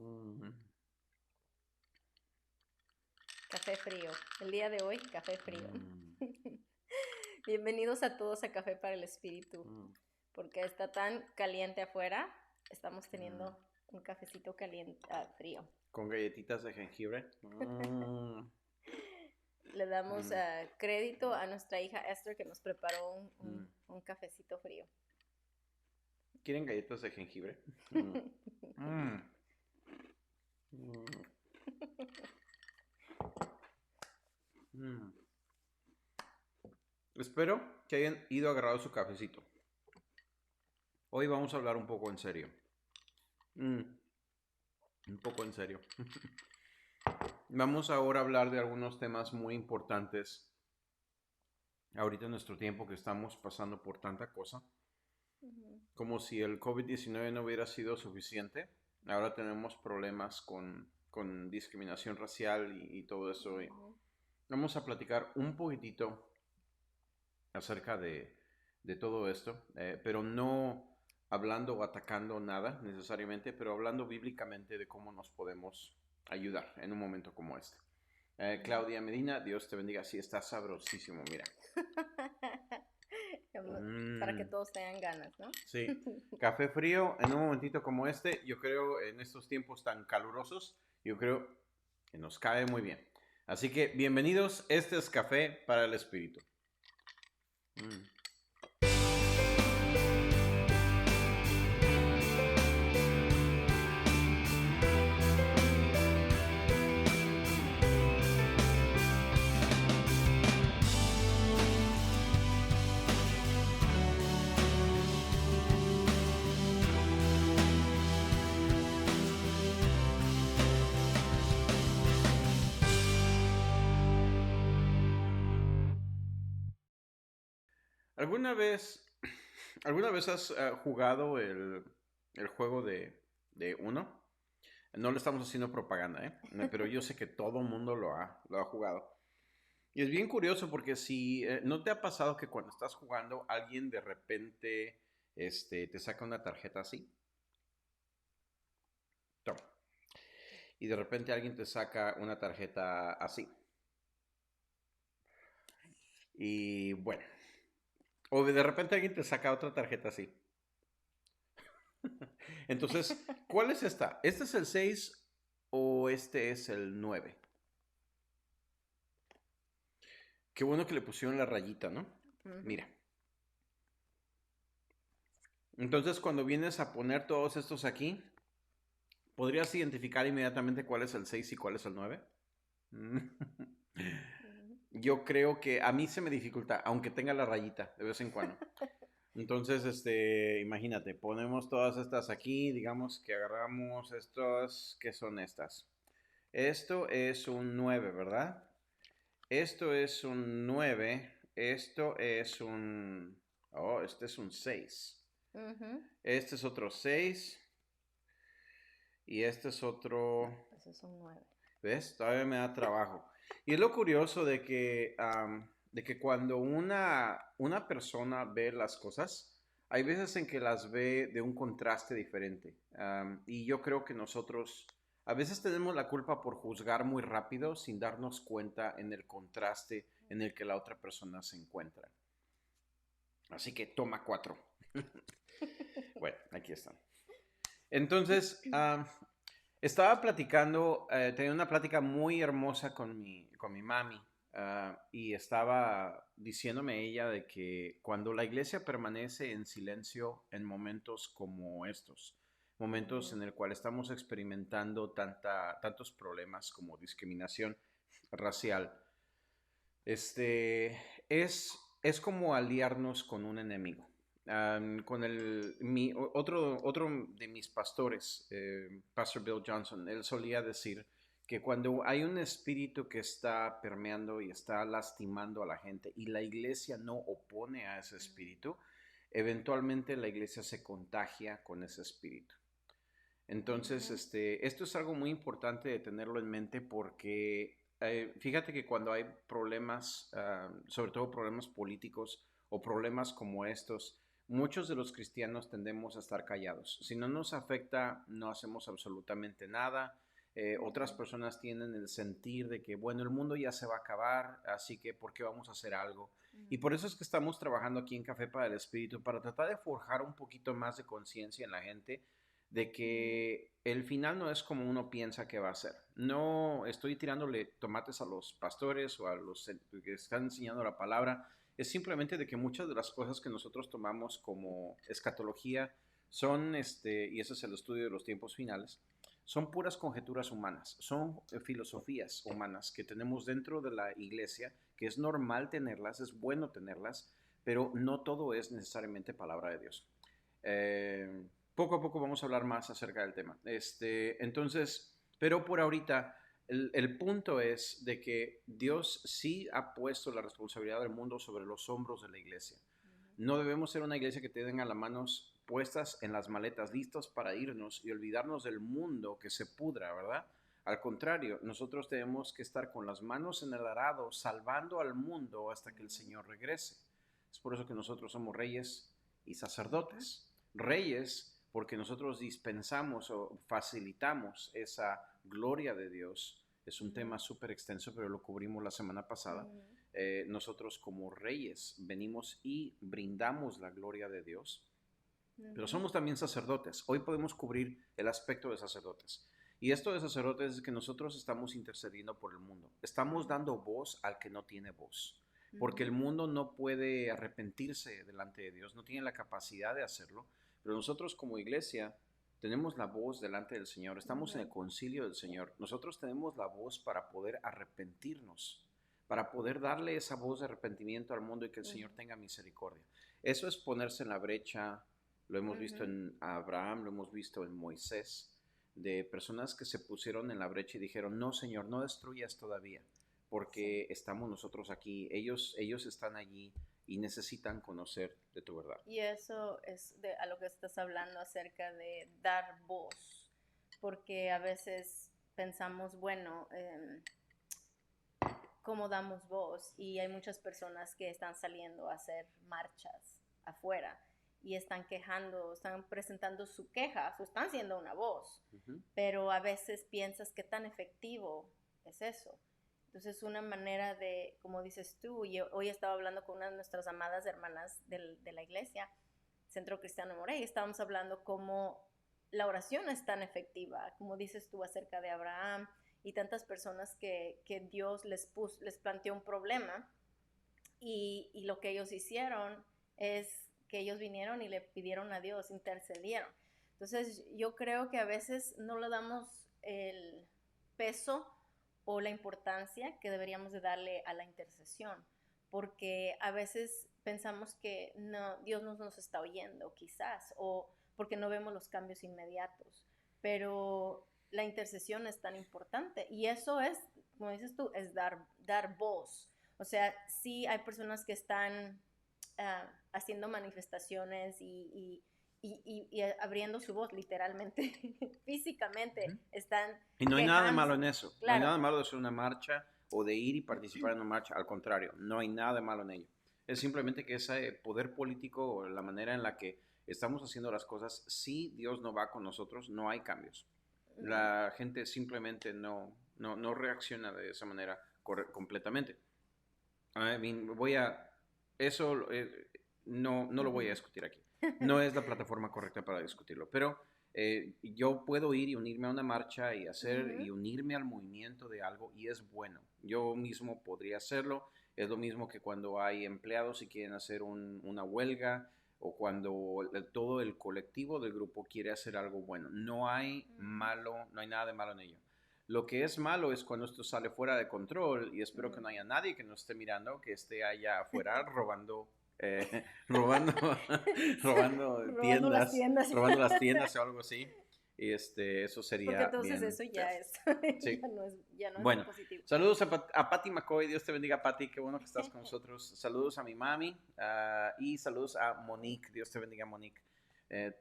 Mm, Café frío. El día de hoy, café frío. mm, Bienvenidos a todos a Café para el Espíritu. mm, Porque está tan caliente afuera, estamos mm. teniendo un cafecito caliente, frío. Con galletitas de jengibre. Le damos Mm, crédito a nuestra hija Esther que nos preparó un, mm. un- un cafecito frío. ¿Quieren galletas de jengibre? Mm, mm, mm, mm. Espero que hayan ido a agarrar su cafecito. Hoy vamos a hablar un poco en serio. Mm, un poco en serio. Vamos ahora a hablar de algunos temas muy importantes. Ahorita en nuestro tiempo que estamos pasando por tanta cosa. Ujú, Como si el COVID-19 no hubiera sido suficiente. Ahora tenemos problemas con discriminación racial y todo eso. Y ujú. vamos a platicar un poquitito acerca de todo esto, pero no hablando o atacando nada necesariamente, pero hablando bíblicamente de cómo nos podemos ayudar en un momento como este. Claudia Medina, Dios te bendiga. Sí, está sabrosísimo, mira. Para que Mm. todos tengan ganas, ¿no? Sí, café frío en un momentito como este, yo creo en estos tiempos tan calurosos, yo creo que nos cae muy bien. Así que bienvenidos, este es Café para el Espíritu. Mm. ¿Alguna vez, alguna vez has jugado el juego de Uno? No le estamos haciendo propaganda, ¿eh? Pero yo sé que todo el mundo lo ha jugado. Y es bien curioso porque si no te ha pasado que cuando estás jugando alguien de repente te saca una tarjeta así. Toma. Y de repente alguien te saca una tarjeta así. Y bueno. O de repente alguien te saca otra tarjeta así. Entonces, ¿cuál es esta? ¿Este es el 6 o este es el 9? Qué bueno que le pusieron la rayita, ¿no? Ujú. Mira. Entonces, cuando vienes a poner todos estos aquí, ¿podrías identificar inmediatamente cuál es el 6 y cuál es el 9? Ujú. Yo creo que a mí se me dificulta, aunque tenga la rayita de vez en cuando. Entonces, imagínate, ponemos todas estas aquí, digamos que agarramos estas, ¿qué son estas? Esto es un 9, ¿verdad? Esto es un 9, esto es un, oh, este es un 6. Ujú. Este es otro 6 y este es otro, Eso es un 9. ¿ves? Todavía me da trabajo. Y es lo curioso de que cuando una persona ve las cosas, hay veces en que las ve de un contraste diferente. Y yo creo que nosotros a veces tenemos la culpa por juzgar muy rápido sin darnos cuenta en el contraste en el que la otra persona se encuentra. Así que toma cuatro. Bueno, aquí están. Entonces, estaba platicando, tenía una plática muy hermosa con mi mami, y estaba diciéndome ella de que cuando la iglesia permanece en silencio en momentos como estos, momentos Ujú. en el cual estamos experimentando tantos problemas como discriminación racial, este, es como aliarnos con un enemigo. Con otro de mis pastores, Pastor Bill Johnson, él solía decir que cuando hay un espíritu que está permeando y está lastimando a la gente y la iglesia no opone a ese espíritu, eventualmente la iglesia se contagia con ese espíritu. Entonces, Ujú. esto es algo muy importante de tenerlo en mente porque fíjate que cuando hay problemas, sobre todo problemas políticos o problemas como estos, muchos de los cristianos tendemos a estar callados. Si no nos afecta, no hacemos absolutamente nada. Otras Ujú, personas tienen el sentir de que, bueno, el mundo ya se va a acabar, así que ¿por qué vamos a hacer algo? Y ujú, por eso es que estamos trabajando aquí en Café para el Espíritu, para tratar de forjar un poquito más de conciencia en la gente de ujú, que el final no es como uno piensa que va a ser. No estoy tirándole tomates a los pastores o a los que están enseñando la palabra. Es simplemente de que muchas de las cosas que nosotros tomamos como escatología son, y ese es el estudio de los tiempos finales, son puras conjeturas humanas, son filosofías humanas que tenemos dentro de la iglesia, que es normal tenerlas, es bueno tenerlas, pero no todo es necesariamente palabra de Dios. Eh, Poco a poco vamos a hablar más acerca del tema. Entonces, pero por ahorita, el punto es de que Dios sí ha puesto la responsabilidad del mundo sobre los hombros de la iglesia. No debemos ser una iglesia que tenga las manos puestas en las maletas, listos para irnos y olvidarnos del mundo que se pudra, ¿verdad? Al contrario, nosotros tenemos que estar con las manos en el arado, salvando al mundo hasta que el ujú, Señor regrese. Es por eso que nosotros somos reyes y ujú, sacerdotes. Reyes porque nosotros dispensamos o facilitamos esa gloria de Dios. Es un tema ujú, súper extenso, pero lo cubrimos la semana pasada. ujú, Nosotros como reyes venimos y brindamos la gloria de Dios, pero ujú, somos también sacerdotes. Hoy podemos cubrir el aspecto de sacerdotes. Y esto de sacerdotes es que nosotros estamos intercediendo por el mundo. Estamos ujú, dando voz al que no tiene voz. Porque el ujú, mundo no puede arrepentirse delante de Dios, no tiene la capacidad de hacerlo. Pero nosotros como iglesia tenemos la voz delante del Señor, estamos en el ujú, concilio del Señor. Nosotros tenemos la voz para poder arrepentirnos, para poder darle esa voz de arrepentimiento al mundo y que el Señor ujú, tenga misericordia. Eso es ponerse en la brecha. Lo hemos visto ujú, en Abraham, lo hemos visto en Moisés, de personas que se pusieron en la brecha y dijeron, no, Señor, no destruyas todavía, sí. porque estamos nosotros aquí, ellos están allí y necesitan conocer de tu verdad. Y eso es a lo que estás hablando acerca de dar voz, porque a veces pensamos, bueno, ¿cómo damos voz? Y hay muchas personas que están saliendo a hacer marchas afuera y están quejando, están presentando su queja, o están siendo una voz, Uh -huh. pero a veces piensas qué tan efectivo es eso. Entonces, una manera de, como dices tú, y hoy estaba hablando con una de nuestras amadas hermanas de la iglesia, Centro Cristiano Morey, estábamos hablando cómo la oración es tan efectiva, como dices tú acerca de Abraham y tantas personas que Dios les planteó un problema y lo que ellos hicieron es que ellos vinieron y le pidieron a Dios, intercedieron. Entonces yo creo que a veces no le damos el peso o la importancia que deberíamos de darle a la intercesión, porque a veces pensamos que no, Dios no nos está oyendo quizás, o porque no vemos los cambios inmediatos, pero la intercesión es tan importante y eso es, como dices tú, es dar voz. O sea, sí hay personas que están haciendo manifestaciones y abriendo su voz literalmente, Uh físicamente, -huh. están Y no hay nada de malo quejándose. en eso, no hay Claro. nada de malo de hacer una marcha o de ir y participar en una marcha, al contrario, no hay nada de malo en ello. Es simplemente que ese poder político, la manera en la que estamos haciendo las cosas, si Dios no va con nosotros, no hay cambios. Ujú, La gente simplemente no reacciona de esa manera completamente. I mean, eso no lo voy a ujú, discutir aquí. No es la plataforma correcta para discutirlo, pero yo puedo ir y unirme a una marcha y hacer ujú, y unirme al movimiento de algo y es bueno. Yo mismo podría hacerlo. Es lo mismo que cuando hay empleados y quieren hacer una huelga o cuando todo el colectivo del grupo quiere hacer algo bueno. No hay ujú, malo, no hay nada de malo en ello. Lo que es malo es cuando esto sale fuera de control y espero que no haya ujú. nadie que nos esté mirando, que esté allá afuera robando, robando, Robando las tiendas. robando las tiendas o algo así. Y eso Porque sería entonces bien eso feo. ya es, Sí. ya no es Bueno, positivo. saludos a Patty McCoy, Dios te bendiga Patty, qué bueno que estás con nosotros. Saludos a mi mami y saludos a Monique, Dios te bendiga Monique.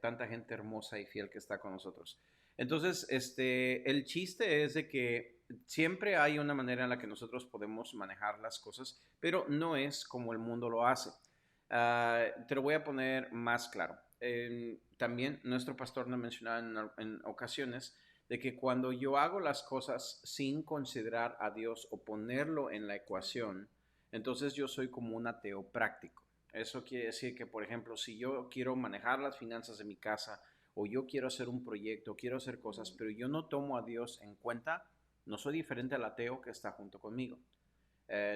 Tanta gente hermosa y fiel que está con nosotros. Entonces, el chiste es de que siempre hay una manera en la que nosotros podemos manejar las cosas, pero no es como el mundo lo hace. Te lo voy a poner más claro. También nuestro pastor nos mencionaba en ocasiones de que cuando yo hago las cosas sin considerar a Dios o ponerlo en la ecuación, entonces yo soy como un ateo práctico. Eso quiere decir que, por ejemplo, si yo quiero manejar las finanzas de mi casa o yo quiero hacer un proyecto, quiero hacer cosas, pero yo no tomo a Dios en cuenta, no soy diferente al ateo que está junto conmigo.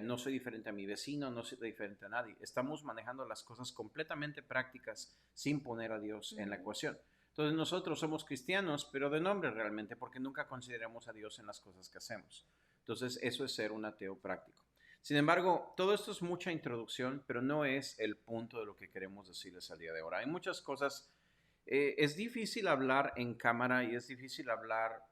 No soy diferente a mi vecino, no soy diferente a nadie. Estamos manejando las cosas completamente prácticas sin poner a Dios en la ecuación. Entonces nosotros somos cristianos, pero de nombre realmente, porque nunca consideramos a Dios en las cosas que hacemos. Entonces eso es ser un ateo práctico. Sin embargo, todo esto es mucha introducción, pero no es el punto de lo que queremos decirles al día de ahora. Hay muchas cosas, es difícil hablar en cámara y es difícil hablar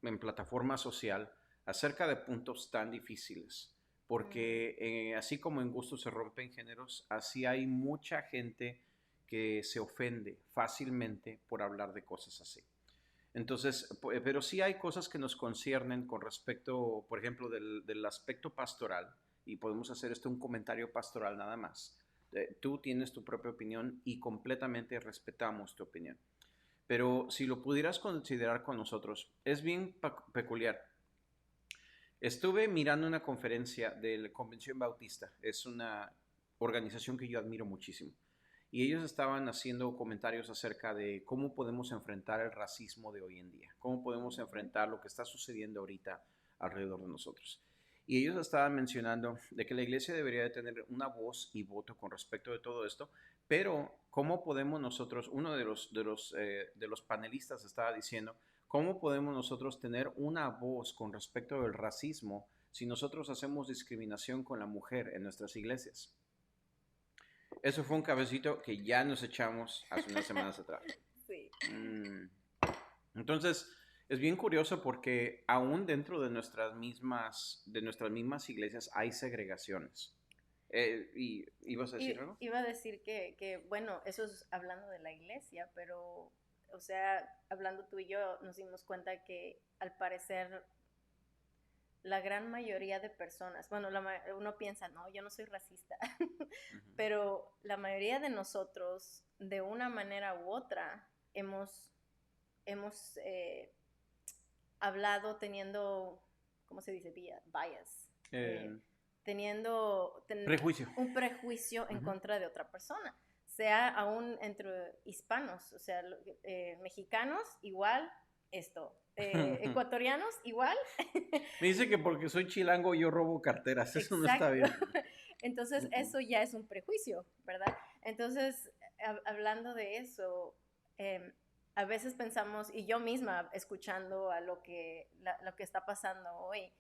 en plataforma social acerca de puntos tan difíciles, porque así como en gusto se rompen géneros, así hay mucha gente que se ofende fácilmente por hablar de cosas así. Entonces, pero sí hay cosas que nos conciernen con respecto, por ejemplo, del aspecto pastoral, y podemos hacer esto un comentario pastoral nada más. Tú tienes tu propia opinión y completamente respetamos tu opinión. Pero si lo pudieras considerar con nosotros, es bien peculiar. Estuve mirando una conferencia de la Convención Bautista, es una organización que yo admiro muchísimo, y ellos estaban haciendo comentarios acerca de cómo podemos enfrentar el racismo de hoy en día, cómo podemos enfrentar lo que está sucediendo ahorita alrededor de nosotros. Y ellos estaban mencionando de que la iglesia debería de tener una voz y voto con respecto de todo esto, pero cómo podemos nosotros, uno de los panelistas estaba diciendo, ¿cómo podemos nosotros tener una voz con respecto del racismo si nosotros hacemos discriminación con la mujer en nuestras iglesias? Eso fue un cabecito que ya nos echamos hace unas semanas atrás. Sí. Entonces, es bien curioso porque aún dentro de nuestras mismas iglesias hay segregaciones. ¿Y ibas a decir algo? Iba a decir que, bueno, eso es hablando de la iglesia, pero, o sea, hablando tú y yo, nos dimos cuenta que al parecer la gran mayoría de personas, bueno, uno piensa, no, yo no soy racista, pero la mayoría de nosotros, de una manera u otra, hemos hablado teniendo, ¿cómo se dice? Bias. Teniendo Prejuicio. un prejuicio en contra de otra persona, sea aún entre hispanos, o sea, mexicanos, igual esto, ecuatorianos, igual. Me dice que porque soy chilango yo robo carteras, eso no está bien. Entonces, eso ya es un prejuicio, ¿verdad? Entonces, hablando de eso, a veces pensamos, y yo misma escuchando a lo que está pasando hoy,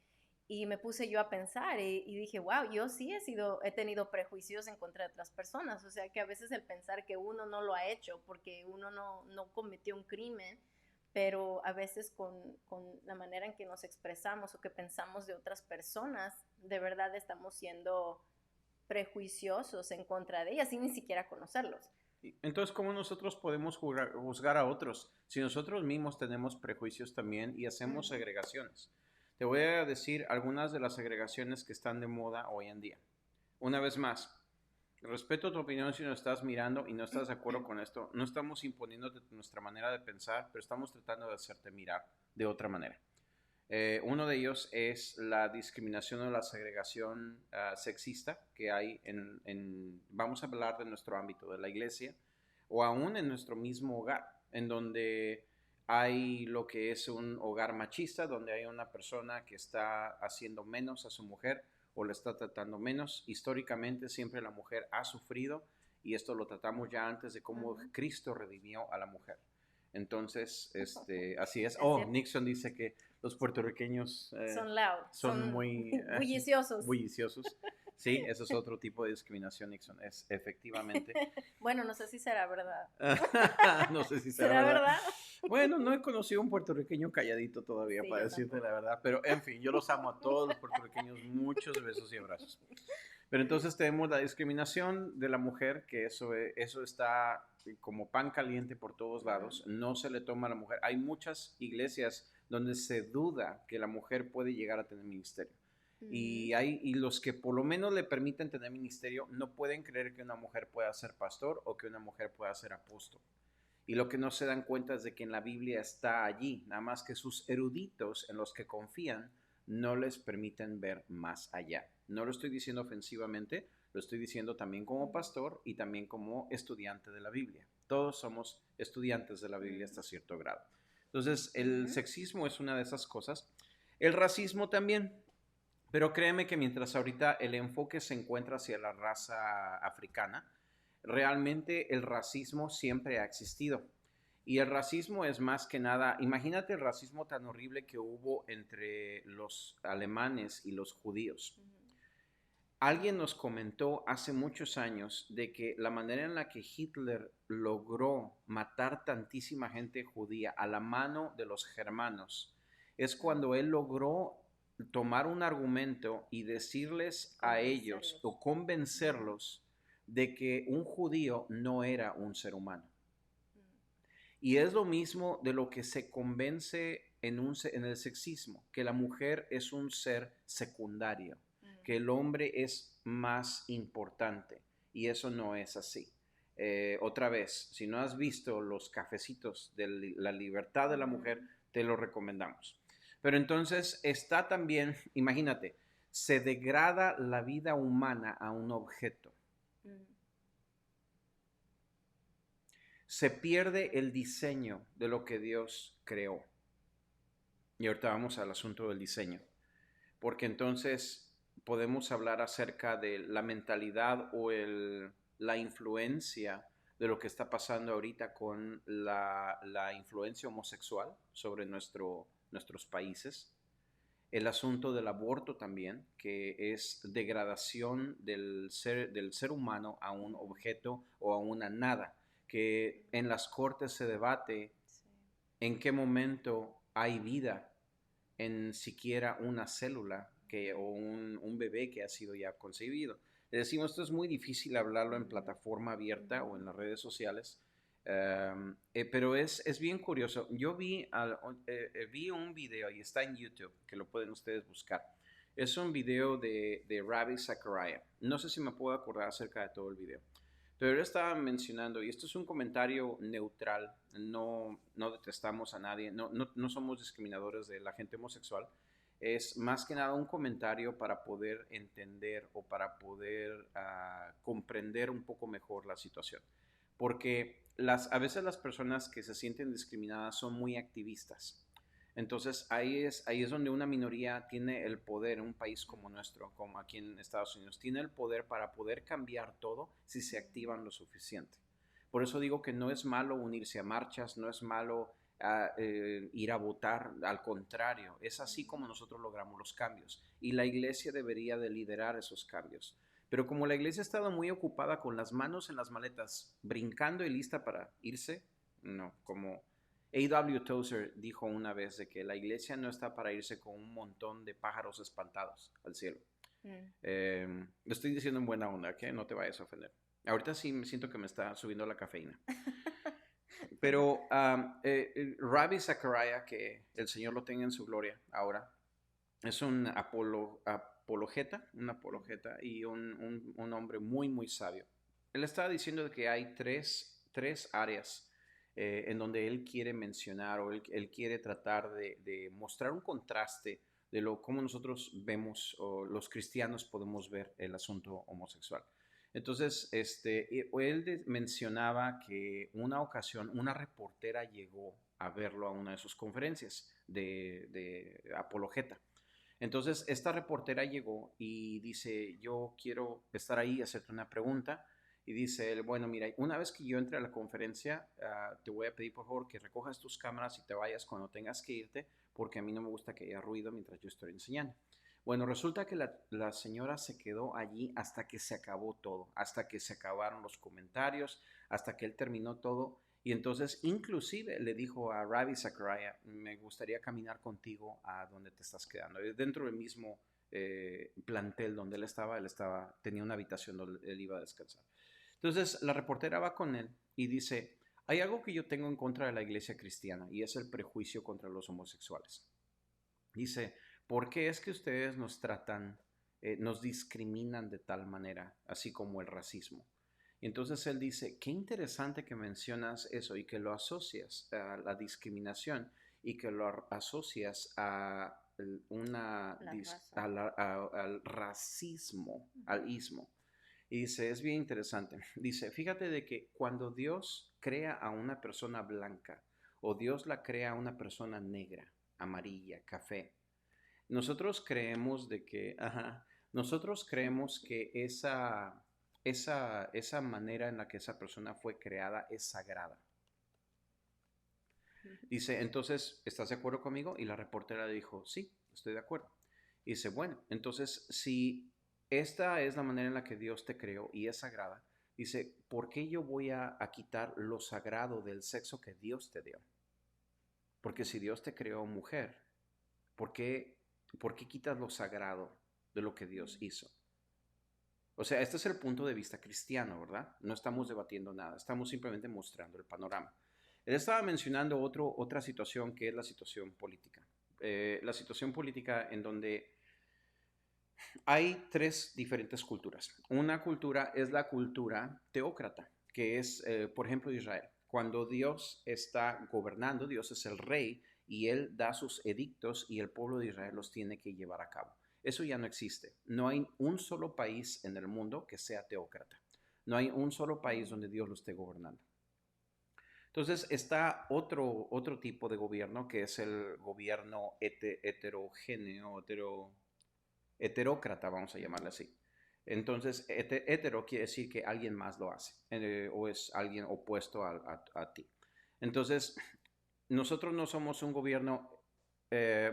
y me puse yo a pensar y dije, wow, yo sí he tenido prejuicios en contra de otras personas, o sea que a veces el pensar que uno no lo ha hecho porque uno no cometió un crimen, pero a veces con la manera en que nos expresamos o que pensamos de otras personas, de verdad estamos siendo prejuiciosos en contra de ellas sin ni siquiera conocerlos. Entonces, ¿cómo nosotros podemos juzgar a otros si nosotros mismos tenemos prejuicios también y hacemos segregaciones? Te voy a decir algunas de las segregaciones que están de moda hoy en día. Una vez más, respeto tu opinión si nos estás mirando y no estás de acuerdo con esto. No estamos imponiendo nuestra manera de pensar, pero estamos tratando de hacerte mirar de otra manera. Uno de ellos es la discriminación o la segregación sexista que hay vamos a hablar de nuestro ámbito, de la iglesia, o aún en nuestro mismo hogar, en donde hay lo que es un hogar machista, donde hay una persona que está haciendo menos a su mujer o le está tratando menos. Históricamente siempre la mujer ha sufrido y esto lo tratamos ya antes de cómo Cristo redimió a la mujer. Entonces, así es. Oh, Nixon dice que los puertorriqueños son loud, son muy bulliciosos. bulliciosos. Sí, eso es otro tipo de discriminación, Nixon. Es efectivamente. Bueno, no sé si será verdad. No sé si será verdad. Bueno, no he conocido un puertorriqueño calladito todavía, sí, para decirte la verdad. Pero, en fin, yo los amo a todos los puertorriqueños. Muchos besos y abrazos. Pero entonces tenemos la discriminación de la mujer, que eso está como pan caliente por todos lados. No se le toma a la mujer. Hay muchas iglesias donde se duda que la mujer puede llegar a tener ministerio. Ujú. Y los que por lo menos le permiten tener ministerio no pueden creer que una mujer pueda ser pastor o que una mujer pueda ser apóstol. Y lo que no se dan cuenta es de que en la Biblia está allí, nada más que sus eruditos en los que confían no les permiten ver más allá. No lo estoy diciendo ofensivamente, lo estoy diciendo también como Ujú. pastor y también como estudiante de la Biblia. Todos somos estudiantes de la Biblia Ujú. hasta cierto grado. Entonces, el Ujú. sexismo es una de esas cosas. El racismo también. Pero créeme que mientras ahorita el enfoque se encuentra hacia la raza africana, realmente el racismo siempre ha existido. Y el racismo es más que nada, imagínate el racismo tan horrible que hubo entre los alemanes y los judíos. Ujú. Alguien nos comentó hace muchos años de que la manera en la que Hitler logró matar tantísima gente judía a la mano de los germanos es Ujú. cuando él logró tomar un argumento y decirles a ellos Convencerlos. o Ujú. convencerlos de que un judío no era un ser humano. Ujú. Y es lo mismo de lo que se convence en el sexismo, que la mujer es un ser secundario, que el hombre es más importante. Y eso no es así. Otra vez, si no has visto los cafecitos de la libertad de la mujer, Ujú. te lo recomendamos. Pero entonces está también, imagínate, se degrada la vida humana a un objeto. Ujú. Se pierde el diseño de lo que Dios creó. Y ahorita vamos al asunto del diseño, porque entonces podemos hablar acerca de la mentalidad o la influencia de lo que está pasando ahorita con la influencia homosexual sobre nuestros países. El asunto del aborto también, que es degradación del ser humano a un Ujú. objeto o a una nada, que en las cortes se debate Sí. en qué momento hay vida en siquiera una célula o un bebé que ha sido ya concebido. Le decimos, esto es muy difícil hablarlo en Ujú. plataforma abierta o Ujú. en las redes sociales, pero es bien curioso. Yo vi un video y está en YouTube, que lo pueden ustedes buscar. Es un video de Ravi Zachariah. No sé si me puedo acordar acerca de todo el video. Pero él estaba mencionando, y esto es un comentario neutral, no detestamos a nadie, no somos discriminadores de la gente homosexual, es más que nada un comentario para poder entender o para poder comprender un poco mejor la situación. Porque a veces las personas que se sienten discriminadas son muy activistas. Entonces ahí es donde una minoría tiene el poder en un país como nuestro, como aquí en Estados Unidos, tiene el poder para poder cambiar todo si se Ujú. activan lo suficiente. Por eso digo que no es malo unirse a marchas, no es malo ir a votar, al contrario, es así Ujú. como nosotros logramos los cambios y la iglesia debería de liderar esos cambios. Pero como la iglesia ha estado muy ocupada con las manos en las maletas, brincando y lista para irse, no, como A.W. Tozer dijo una vez de que la iglesia no está para irse con un montón de pájaros espantados al cielo. Ujú. Lo estoy diciendo en buena onda, que no te vayas a ofender. Ahorita sí me siento que me está subiendo la cafeína. Pero Ravi Zachariah, que el Señor lo tenga en su gloria ahora, es un apologeta y un hombre muy, muy sabio. Él estaba diciendo que hay tres áreas en donde él quiere mencionar o él quiere tratar de mostrar un contraste de cómo nosotros vemos o los cristianos podemos ver el asunto homosexual. Entonces, él mencionaba que una ocasión una reportera llegó a verlo a una de sus conferencias de apologeta. Entonces, esta reportera llegó y dice, yo quiero estar ahí y hacerte una pregunta. Y dice él, bueno, mira, una vez que yo entre a la conferencia, te voy a pedir por favor que recojas tus cámaras y te vayas cuando tengas que irte, porque a mí no me gusta que haya ruido mientras yo estoy enseñando. Bueno, resulta que la señora se quedó allí hasta que se acabó todo, hasta que se acabaron los comentarios, hasta que él terminó todo. Y entonces inclusive le dijo a Ravi Zachariah, me gustaría caminar contigo a donde te estás quedando. Dentro del mismo plantel donde tenía una habitación donde él iba a descansar. Entonces la reportera va con él y dice, hay algo que yo tengo en contra de la iglesia cristiana y es el prejuicio contra los homosexuales. Dice, ¿por qué es que ustedes nos tratan, nos discriminan de tal manera, así como el racismo? Y entonces él dice, qué interesante que mencionas eso y que lo asocias a la discriminación y que lo asocias a La raza. al racismo, Ujú. al ismo. Y dice, es bien interesante. Dice, fíjate de que cuando Dios crea a una persona blanca o Dios la crea a una persona negra, amarilla, café, nosotros creemos de que, ajá, nosotros creemos que esa manera en la que esa persona fue creada es sagrada. Ujú. Dice, entonces, ¿estás de acuerdo conmigo? Y la reportera le dijo, sí, estoy de acuerdo. Y dice, bueno, entonces, si esta es la manera en la que Dios te creó y es sagrada, dice, ¿por qué yo voy a quitar lo sagrado del sexo que Dios te dio? Porque si Dios te creó mujer, ¿por qué, por qué quitas lo sagrado de lo que Dios Mm, hizo? O sea, este es el punto de vista cristiano, ¿verdad? No estamos mm, debatiendo nada, estamos simplemente mostrando el panorama. Él estaba mencionando otra situación que es la situación política. La situación política en donde hay tres diferentes culturas. Una cultura es la cultura teócrata, que es, por ejemplo, Israel. Cuando Dios está gobernando, Dios es el rey y él da sus edictos y el pueblo de Israel los tiene que llevar a cabo. Eso ya no existe. No hay un solo país en el mundo que sea teócrata. No hay un solo país mm, donde Dios lo esté gobernando. Entonces está otro tipo de gobierno que es el gobierno heterogéneo, heterócrata, vamos a llamarle ujú, así. Entonces, hetero quiere decir que alguien más lo hace o es alguien opuesto a ti. Entonces, nosotros no somos un gobierno,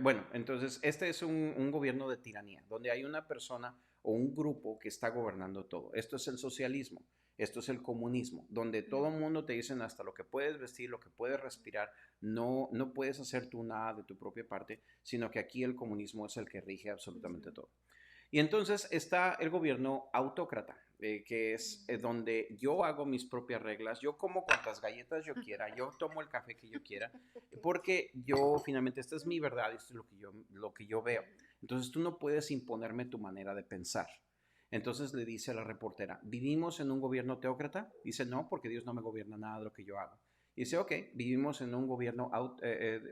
bueno, entonces este es un gobierno de tiranía, donde hay una persona o un grupo que está gobernando todo. Esto es el socialismo, esto es el comunismo, donde todo el mm, mundo te dicen hasta lo que puedes vestir, lo que puedes respirar, no puedes hacer tú nada de tu propia parte, sino que aquí el comunismo es el que rige absolutamente ujú, todo. Y entonces está el gobierno autócrata, que es mm. donde yo hago mis propias reglas, yo como cuantas galletas yo quiera, yo tomo el café que yo quiera, porque yo finalmente esta es mi verdad, esto es lo que yo veo. Ujú, Entonces tú no puedes imponerme tu manera de pensar. Entonces le dice a la reportera, ¿vivimos en un gobierno teócrata? Dice, no, porque Dios no me gobierna nada de lo que yo hago. Dice, ok, ¿vivimos en un gobierno,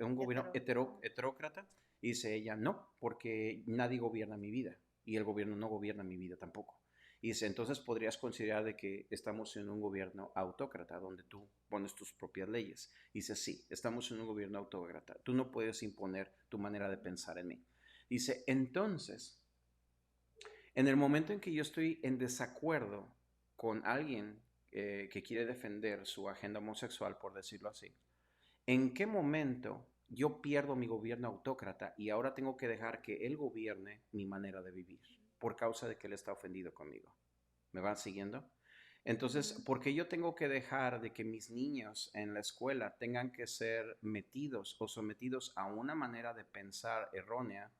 un gobierno Ujú, heterócrata? Dice ella, no, porque nadie gobierna mi vida y el gobierno no gobierna mi vida tampoco. Y dice, entonces podrías considerar de que estamos en un gobierno autócrata donde tú pones tus propias leyes. Y dice, sí, estamos en un gobierno autócrata. Tú no puedes imponer tu manera de pensar en mí. Dice, entonces, en el momento en que yo estoy en desacuerdo con alguien que quiere defender su agenda homosexual, por decirlo así, ¿en qué momento yo pierdo mi gobierno autócrata y ahora tengo que dejar que él gobierne mi manera de vivir por causa de que él está ofendido conmigo? ¿Me van siguiendo? Entonces, ujú, ¿por qué yo tengo que dejar de que mis niños en la escuela tengan que ser metidos o sometidos a una manera de pensar errónea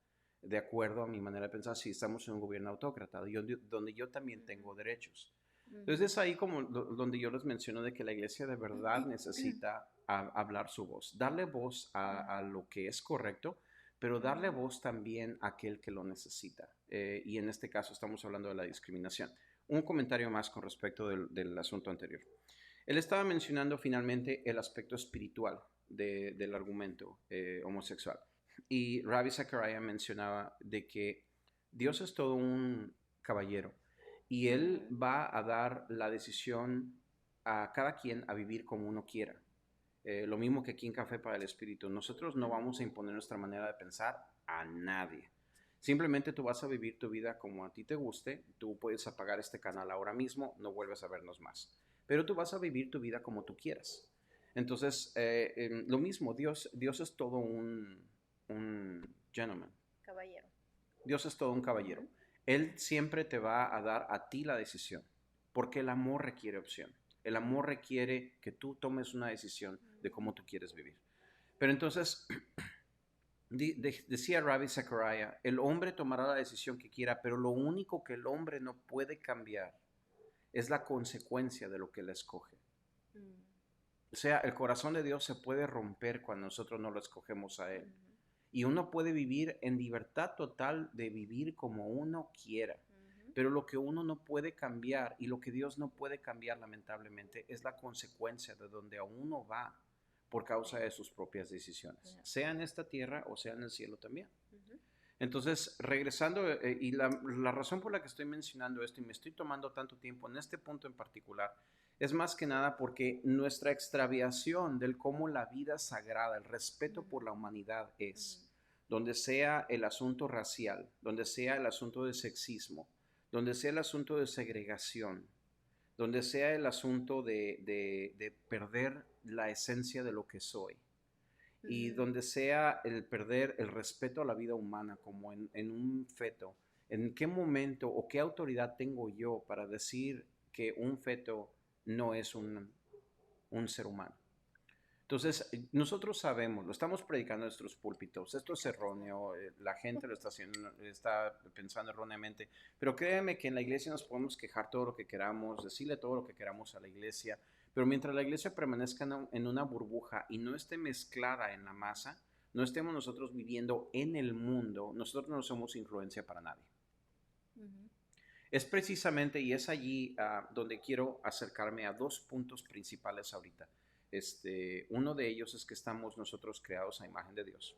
de acuerdo a mi manera de pensar si estamos en un gobierno autócrata, donde yo también tengo derechos? Entonces es ahí como donde yo les menciono de que la iglesia de verdad necesita hablar su voz, darle voz a lo que es correcto, pero darle ujú, voz también a aquel que lo necesita. Y en este caso estamos hablando de la discriminación. Un comentario más con respecto del asunto anterior. Él estaba mencionando finalmente el aspecto espiritual del argumento homosexual. Y Ravi Zachariah mencionaba de que Dios es todo un caballero y él ujú, va a dar la decisión a cada quien a vivir como uno quiera. Lo mismo que aquí en Café para el Espíritu. Nosotros no vamos a ujú, imponer nuestra manera de pensar a nadie. Simplemente tú vas a vivir tu vida como a ti te guste. Tú puedes apagar este canal ahora mismo, no vuelves a vernos más. Pero tú vas a vivir tu vida como tú quieras. Entonces, lo mismo, Dios es todo un gentleman. caballero. Dios es todo un caballero. Ujú, Él siempre te va a dar a ti la decisión, porque el amor requiere opción. El amor requiere que tú tomes una decisión de cómo tú quieres vivir. Pero entonces, decía Ravi Zachariah, el hombre tomará la decisión que quiera, pero lo único que el hombre no puede cambiar es la consecuencia de lo que él escoge. mm, O sea, el corazón de Dios se puede romper cuando nosotros no lo escogemos a Él. ujú, Y uno puede vivir en libertad total de vivir como uno quiera. Pero lo que uno no puede cambiar y lo que Dios no puede cambiar, lamentablemente, es la consecuencia de donde uno va por causa de sus propias decisiones, sea en esta tierra o sea en el cielo también. Entonces, regresando, y la razón por la que estoy mencionando esto y me estoy tomando tanto tiempo en este punto en particular, es más que nada porque nuestra extraviación del cómo la vida sagrada, el respeto por la humanidad es, donde sea el asunto racial, donde sea el asunto de sexismo, donde sea el asunto de segregación, donde sea el asunto de perder la esencia de lo que soy, y donde sea el perder el respeto a la vida humana, como en un feto. ¿En qué momento o qué autoridad tengo yo para decir que un feto no es un ser humano? Entonces, nosotros sabemos, lo estamos predicando en nuestros púlpitos, esto es erróneo, la gente lo está haciendo, está pensando erróneamente, pero créeme que en la iglesia nos podemos quejar todo lo que queramos, decirle todo lo que queramos a la iglesia, pero mientras la iglesia permanezca en una burbuja y no esté mezclada en la masa, no estemos nosotros viviendo en el mundo, nosotros no somos influencia para nadie. Es precisamente, y es allí donde quiero acercarme a dos puntos principales ahorita. Uno de ellos es que estamos nosotros creados a imagen de Dios.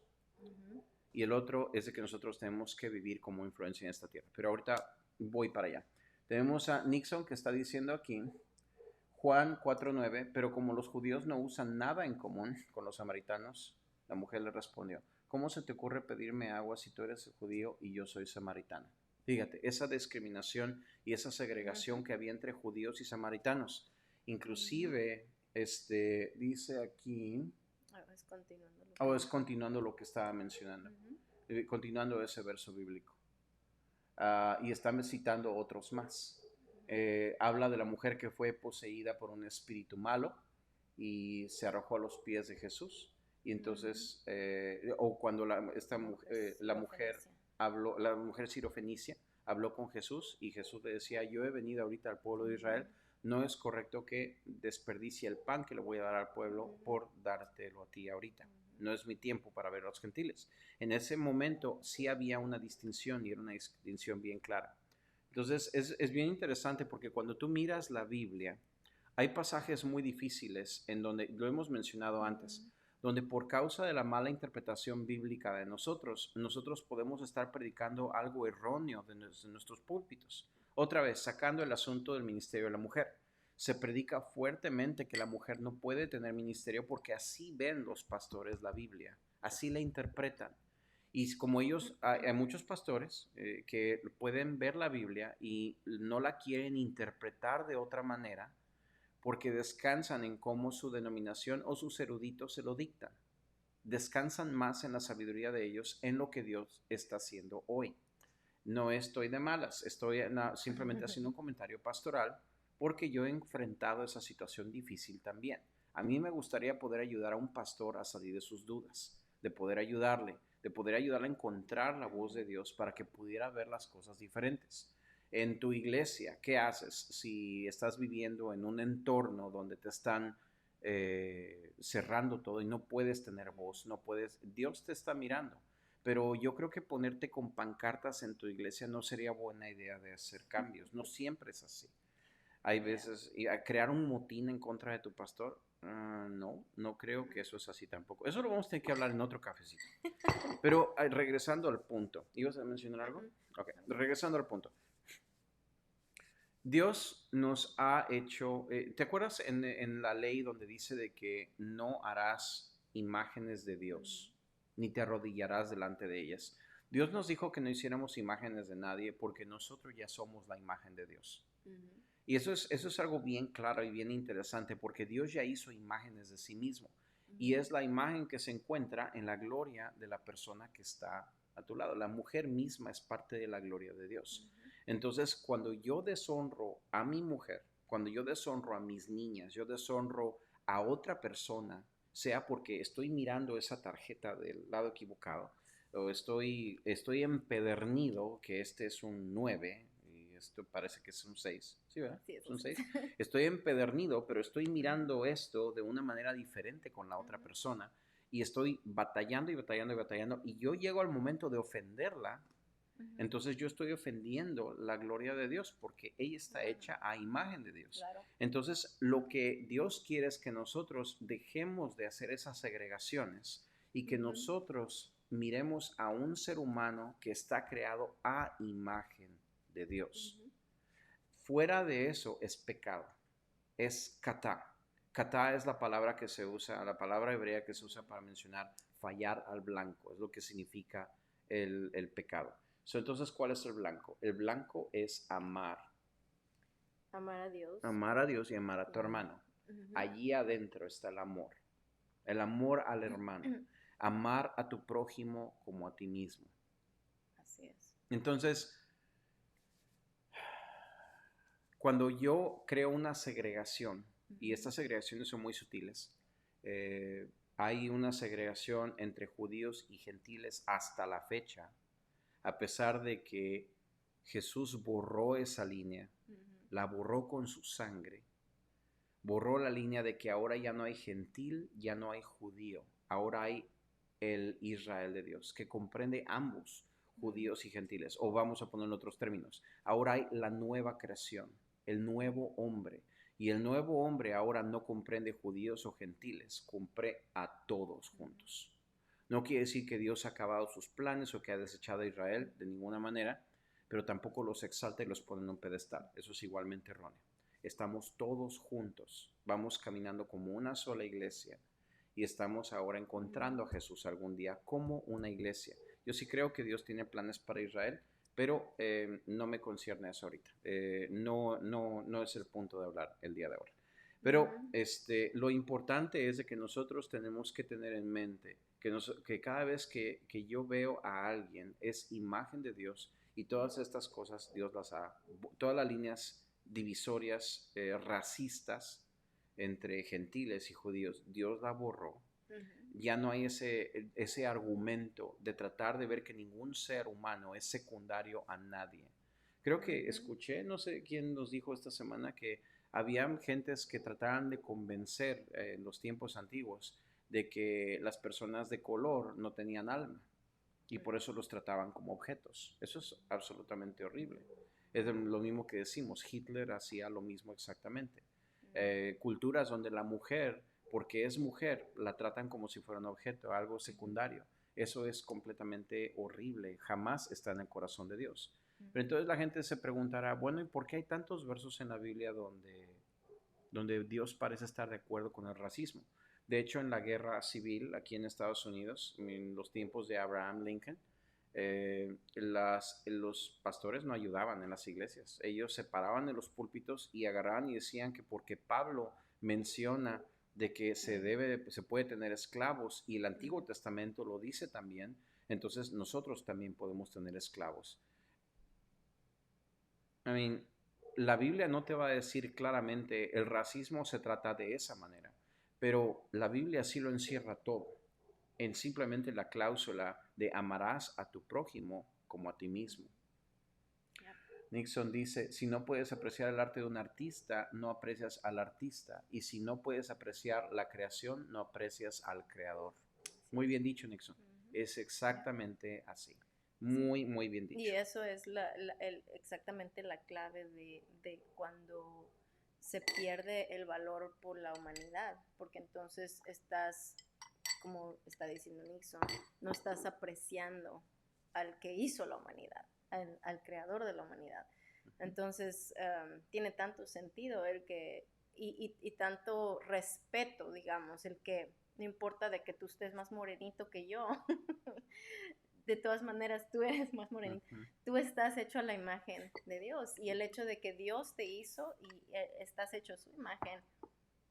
Y el otro es de que nosotros tenemos que vivir como influencia en esta tierra. Pero ahorita voy para allá. Tenemos a Nixon que está diciendo aquí, Juan 4:9, pero como los judíos no usan nada en común con los samaritanos, la mujer le respondió, ¿cómo se te ocurre pedirme agua si tú eres judío y yo soy samaritana? Fíjate, esa discriminación y esa segregación que había entre judíos y samaritanos. Inclusive, dice aquí, es continuando lo que estaba mencionando, continuando ese verso bíblico. Y está citando otros más. Habla de la mujer que fue poseída por un espíritu malo y se arrojó a los pies de Jesús. Y entonces, o cuando la mujer habló, la mujer sirofenicia habló con Jesús y Jesús le decía, yo he venido ahorita al pueblo de Israel, no es correcto que desperdicie el pan que le voy a dar al pueblo por dártelo a ti ahorita. No es mi tiempo para ver a los gentiles. En ese momento sí había una distinción y era una distinción bien clara. Entonces es bien interesante porque cuando tú miras la Biblia, hay pasajes muy difíciles en donde, lo hemos mencionado antes, donde por causa de la mala interpretación bíblica de nosotros podemos estar predicando algo erróneo de nuestros púlpitos. Otra vez, sacando el asunto del ministerio de la mujer. Se predica fuertemente que la mujer no puede tener ministerio porque así ven los pastores la Biblia, así la interpretan. Y como ellos, hay muchos pastores que pueden ver la Biblia y no la quieren interpretar de otra manera porque descansan en cómo su denominación o sus eruditos se lo dictan. Descansan más en la sabiduría de ellos, en lo que Dios está haciendo hoy. No estoy de malas, estoy simplemente haciendo un comentario pastoral porque yo he enfrentado esa situación difícil también. A mí me gustaría poder ayudar a un pastor a salir de sus dudas, de poder ayudarle a encontrar la voz de Dios para que pudiera ver las cosas diferentes. En tu iglesia, ¿qué haces si estás viviendo en un entorno donde te están cerrando todo y no puedes tener voz, no puedes, Dios te está mirando? Pero yo creo que ponerte con pancartas en tu iglesia no sería buena idea de hacer cambios. No siempre es así. Hay veces, y a crear un motín en contra de tu pastor, no creo que eso es así tampoco. Eso lo vamos a tener que hablar en otro cafecito. Pero regresando al punto, ¿ibas a mencionar algo? Ok, regresando al punto. Dios nos ha hecho, ¿te acuerdas en la ley donde dice de que no harás imágenes de Dios, ni te arrodillarás delante de ellas? Dios nos dijo que no hiciéramos imágenes de nadie porque nosotros ya somos la imagen de Dios. Y eso es algo bien claro y bien interesante porque Dios ya hizo imágenes de sí mismo. Y es la imagen que se encuentra en la gloria de la persona que está a tu lado. La mujer misma es parte de la gloria de Dios. Entonces, cuando yo deshonro a mi mujer, cuando yo deshonro a mis niñas, yo deshonro a otra persona, sea porque estoy mirando esa tarjeta del lado equivocado, o estoy empedernido que este es un 9 y esto parece que es un 6. ¿Sí, verdad? Sí, es un 6. Estoy empedernido, pero estoy mirando esto de una manera diferente con la otra persona. y estoy batallando y batallando y batallando, y yo llego al momento de ofenderla, entonces yo estoy ofendiendo la gloria de Dios porque ella está hecha a imagen de Dios. Claro. Entonces lo que Dios quiere es que nosotros dejemos de hacer esas segregaciones y que nosotros miremos a un ser humano que está creado a imagen de Dios. Fuera de eso es pecado, es kata. Kata es la palabra que se usa, la palabra hebrea que se usa para mencionar fallar al blanco, es lo que significa el pecado. Entonces, ¿cuál es el blanco? El blanco es amar. Amar a Dios. Amar a Dios y amar a tu hermano. Allí adentro está el amor al hermano, amar a tu prójimo como a ti mismo. Así es. Entonces, cuando yo creo una segregación, y estas segregaciones son muy sutiles, hay una segregación entre judíos y gentiles hasta la fecha, a pesar de que Jesús borró esa línea, la borró con su sangre, borró la línea de que ahora ya no hay gentil, ya no hay judío, ahora hay el Israel de Dios, que comprende ambos, judíos y gentiles, o vamos a poner en otros términos, ahora hay la nueva creación, el nuevo hombre, y el nuevo hombre ahora no comprende judíos o gentiles, comprende a todos juntos. No quiere decir que Dios ha acabado sus planes o que ha desechado a Israel de ninguna manera, pero tampoco los exalta y los pone en un pedestal. Eso es igualmente erróneo. Estamos todos juntos, vamos caminando como una sola iglesia y estamos ahora encontrando a Jesús algún día como una iglesia. Yo sí creo que Dios tiene planes para Israel, pero no me concierne eso ahorita. No es el punto de hablar el día de ahora. Pero lo importante es de que nosotros tenemos que tener en mente que cada vez que yo veo a alguien es imagen de Dios y todas estas cosas Dios las ha, todas las líneas divisorias racistas entre gentiles y judíos, Dios la borró. Ya no hay ese argumento de tratar de ver que ningún ser humano es secundario a nadie. Creo que escuché, no sé quién nos dijo esta semana, que habían gentes que trataban de convencer en los tiempos antiguos de que las personas de color no tenían alma y por eso los trataban como objetos. Eso es absolutamente horrible. Es lo mismo que decimos, Hitler hacía lo mismo exactamente. Culturas donde la mujer, porque es mujer, la tratan como si fuera un objeto, algo secundario. Eso es completamente horrible, jamás está en el corazón de Dios. Pero entonces la gente se preguntará, bueno, ¿y por qué hay tantos versos en la Biblia donde Dios parece estar de acuerdo con el racismo? De hecho, en la guerra civil aquí en Estados Unidos, en los tiempos de Abraham Lincoln, los pastores no ayudaban en las iglesias. Ellos se paraban en los púlpitos y agarraban y decían que porque Pablo menciona de que se puede tener esclavos y el Antiguo Testamento lo dice también, entonces nosotros también podemos tener esclavos. La Biblia no te va a decir claramente el racismo se trata de esa manera, pero la Biblia sí lo encierra todo en simplemente la cláusula de amarás a tu prójimo como a ti mismo. Nixon dice, si no puedes apreciar el arte de un artista, no aprecias al artista. Y si no puedes apreciar la creación, no aprecias al creador. Muy bien dicho, Nixon. Es exactamente así. Muy, muy bien dicho. Y eso es exactamente la clave de cuando se pierde el valor por la humanidad. Porque entonces estás, como está diciendo Nixon, no estás apreciando al que hizo la humanidad, al creador de la humanidad. Entonces tiene tanto sentido y tanto respeto, digamos, el que no importa de que tú estés más morenito que yo, de todas maneras tú eres más morenito, tú estás hecho a la imagen de Dios y el hecho de que Dios te hizo y estás hecho a su imagen,